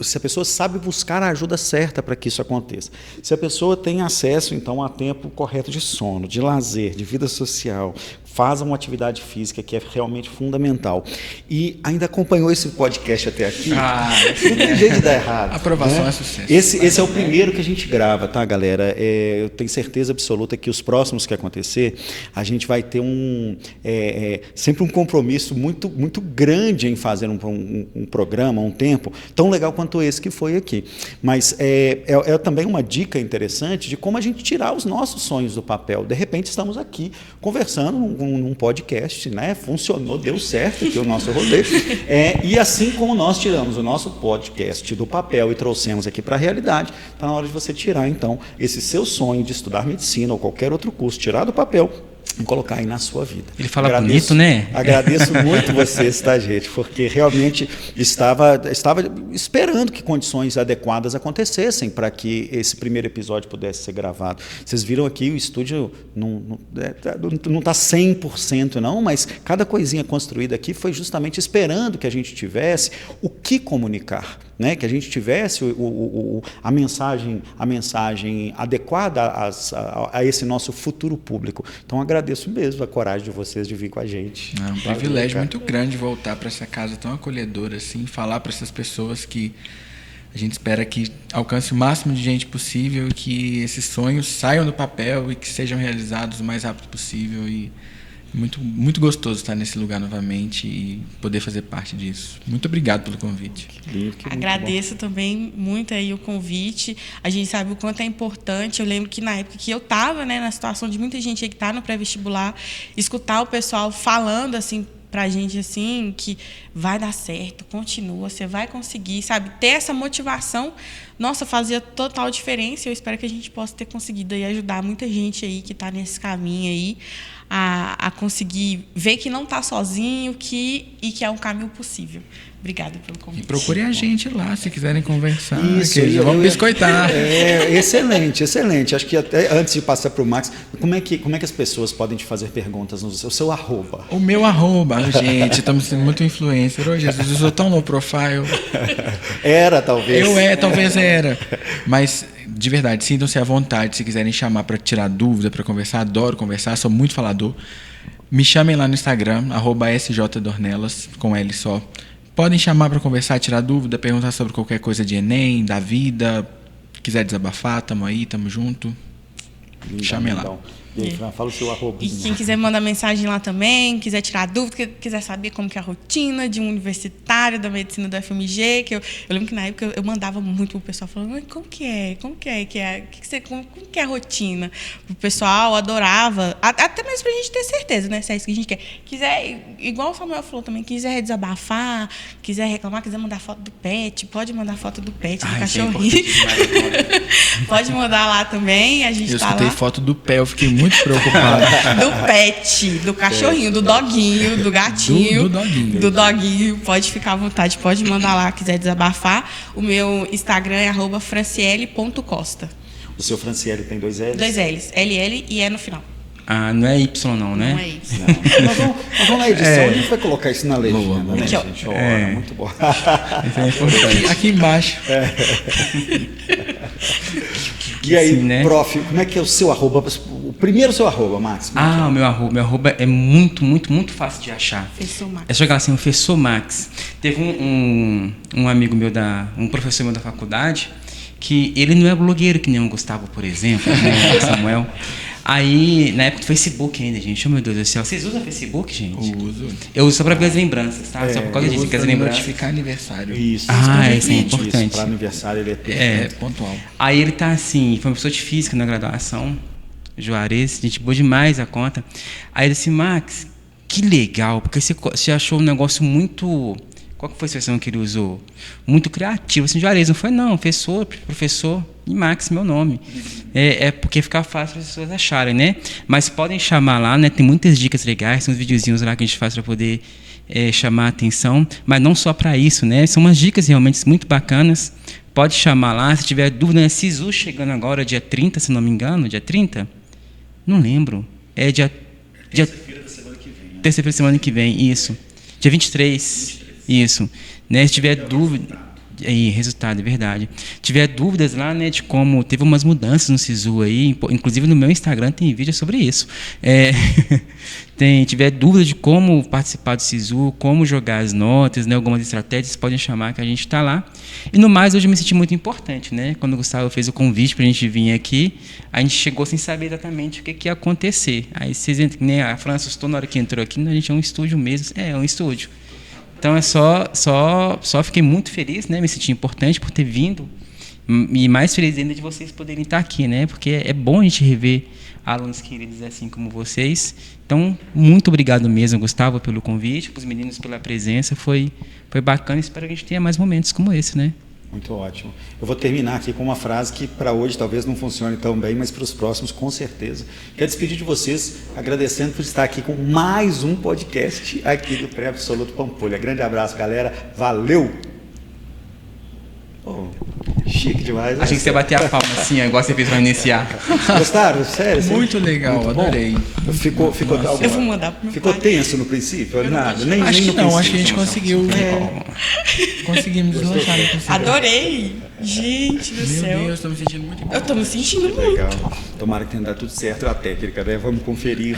se a pessoa sabe buscar a ajuda certa para que isso aconteça, se a pessoa tem acesso então a tempo correto de sono, de lazer, de vida social, faz uma atividade física que é realmente fundamental e ainda acompanhou esse podcast até aqui, não tem jeito de dar errado. A aprovação né? é sucesso. Esse é o primeiro que a gente grava, tá, galera? Eu tenho certeza absoluta que os próximos que acontecer, a gente vai ter sempre um compromisso muito, muito grande em fazer um programa, um tempo, tão legal quanto esse que foi aqui. Mas é também uma dica interessante de como a gente tirar os nossos sonhos do papel. De repente estamos aqui conversando num podcast, né? Funcionou, deu certo aqui o nosso rolê. E assim como nós tiramos o nosso podcast do papel e trouxemos aqui para a realidade, está na hora de você tirar, então, esse seu sonho de estudar medicina ou qualquer outro curso, tirar do papel e colocar aí na sua vida. Ele fala bonito, né? Agradeço muito vocês, tá, gente? Porque realmente estava esperando que condições adequadas acontecessem para que esse primeiro episódio pudesse ser gravado. Vocês viram aqui, o estúdio não está 100% não, mas cada coisinha construída aqui foi justamente esperando que a gente tivesse o que comunicar, né? Que a gente tivesse a mensagem adequada a esse nosso futuro público. Então, agradeço mesmo a coragem de vocês de vir com a gente. É um privilégio muito grande voltar para essa casa tão acolhedora, assim, falar para essas pessoas que a gente espera que alcance o máximo de gente possível, que esses sonhos saiam do papel e que sejam realizados o mais rápido possível. E muito, muito gostoso estar nesse lugar novamente e poder fazer parte disso. Muito obrigado pelo convite. Agradeço também muito aí o convite. A gente sabe o quanto é importante. Eu lembro que na época que eu estava, né, na situação de muita gente aí que está no pré-vestibular, escutar o pessoal falando assim pra gente assim que vai dar certo, continua, você vai conseguir, sabe? Ter essa motivação, nossa, fazia total diferença. Eu espero que a gente possa ter conseguido aí ajudar muita gente aí que está nesse caminho aí a conseguir ver que não está sozinho e que é um caminho possível. Obrigada pelo convite. E procure a gente lá, se quiserem conversar. Isso, vamos biscoitar. Excelente, excelente. Acho que até antes de passar para o Max, como é que as pessoas podem te fazer perguntas no seu arroba? O meu arroba, gente, estamos sendo muito influencer. Ô, Jesus, eu sou tão low profile. Era, talvez. Talvez era. Mas, de verdade, sintam-se à vontade. Se quiserem chamar para tirar dúvida, para conversar, adoro conversar, sou muito falador. Me chamem lá no Instagram, @sjdornelas, com L só. Podem chamar para conversar, tirar dúvida, perguntar sobre qualquer coisa de Enem, da vida. Quiser desabafar, tamo aí, tamo junto. Chamem lá. E aí, Fran, fala o seu arroba. E quem quiser mandar mensagem lá também, quiser tirar dúvida, quiser saber como que é a rotina de um universitário da medicina da FMG, que eu lembro que na época eu mandava muito pro pessoal falando, como que é como que é a rotina? O pessoal adorava, até mesmo pra gente ter certeza, né, se é isso que a gente quer. Quiser, igual o Samuel falou também, quiser desabafar, quiser reclamar, quiser mandar foto do pet, pode mandar foto do pet, do cachorrinho. Pode mandar lá também, a gente tá lá. Eu escutei foto do pé, eu fiquei muito preocupado. Do pet, do cachorrinho, do doguinho, do gatinho. Do doguinho. Pode ficar à vontade, pode mandar lá, quiser desabafar. O meu Instagram é @franciele.costa. O seu Franciele tem 2 L's? 2 L's. LL e E no final. Ah, não é Y não, né? Não é Y. Nós vamos na edição, a gente vai colocar isso na legenda, né, Aqui, ó. gente? Muito bom. Isso é importante. Aqui embaixo. E aí, Sim, né? prof, como é que é o seu arroba? O primeiro seu arroba, Max? Ah, o meu arroba é muito, muito, muito fácil de achar. Professor Max. É só jogar assim, professor Max. Teve um amigo meu, um professor meu da faculdade, que ele não é blogueiro que nem o Gustavo, por exemplo, né, o Samuel. Aí, na época do Facebook ainda, gente, oh meu Deus do céu, vocês usam Facebook, gente? Uso. Eu uso só para ver as lembranças, tá? Só por causa disso, que as lembranças. Notificar aniversário. Isso. Isso é importante. Para aniversário ele é perfeito. É pontual. Aí ele tá assim, foi uma pessoa de física na graduação, Juarez, gente boa demais a conta. Aí ele disse, Max, que legal, porque você achou um negócio muito... Qual que foi a expressão que ele usou? Muito criativo. Assim, Juarez, não foi não, professor e Max, meu nome. É porque fica fácil as pessoas acharem, né? Mas podem chamar lá, né? Tem muitas dicas legais, tem uns videozinhos lá que a gente faz para poder chamar a atenção, mas não só para isso, né? São umas dicas realmente muito bacanas. Pode chamar lá, se tiver dúvida, né? Sisu chegando agora, dia 30, se não me engano, dia 30? Não lembro. É dia... Terça-feira da semana que vem. Terça-feira, semana que vem, isso. Dia 23, isso. Né, se tiver dúvida... Aí, resultado, é verdade. Tiver dúvidas lá, né, de como teve umas mudanças no SISU aí, inclusive no meu Instagram tem vídeo sobre isso. Tiver dúvida de como participar do SISU, como jogar as notas, né, algumas estratégias, podem chamar que a gente está lá. E no mais, hoje eu me senti muito importante, né? Quando o Gustavo fez o convite para a gente vir aqui, a gente chegou sem saber exatamente o que ia acontecer. Aí vocês, né, a Fran assustou na hora que entrou aqui, a gente é um estúdio mesmo, é um estúdio. Então, só fiquei muito feliz, né? Me senti importante por ter vindo e mais feliz ainda de vocês poderem estar aqui, né? Porque é bom a gente rever alunos queridos assim como vocês. Então, muito obrigado mesmo, Gustavo, pelo convite, para os meninos pela presença. Foi bacana, espero que a gente tenha mais momentos como esse, né? Muito ótimo. Eu vou terminar aqui com uma frase que para hoje talvez não funcione tão bem, mas para os próximos com certeza. Quero despedir de vocês agradecendo por estar aqui com mais um podcast aqui do Pré-Absoluto Pampulha. Grande abraço, galera. Valeu! Oh, chique demais. Achei que você ia bater a palma assim, igual você fez para iniciar. Gostaram? Sério? Muito legal, muito adorei. Ficou Eu vou mandar pro meu ficou pai. tenso no princípio? Nada? Nem Acho que no não, princípio. acho que a gente conseguiu. Conseguimos deslanchar no princípio. Adorei. Gente do Meu céu. Deus, estou me sentindo muito Eu tô me sentindo muito. Legal. Tomara que tenha dado tudo certo a técnica, né? Vamos conferir.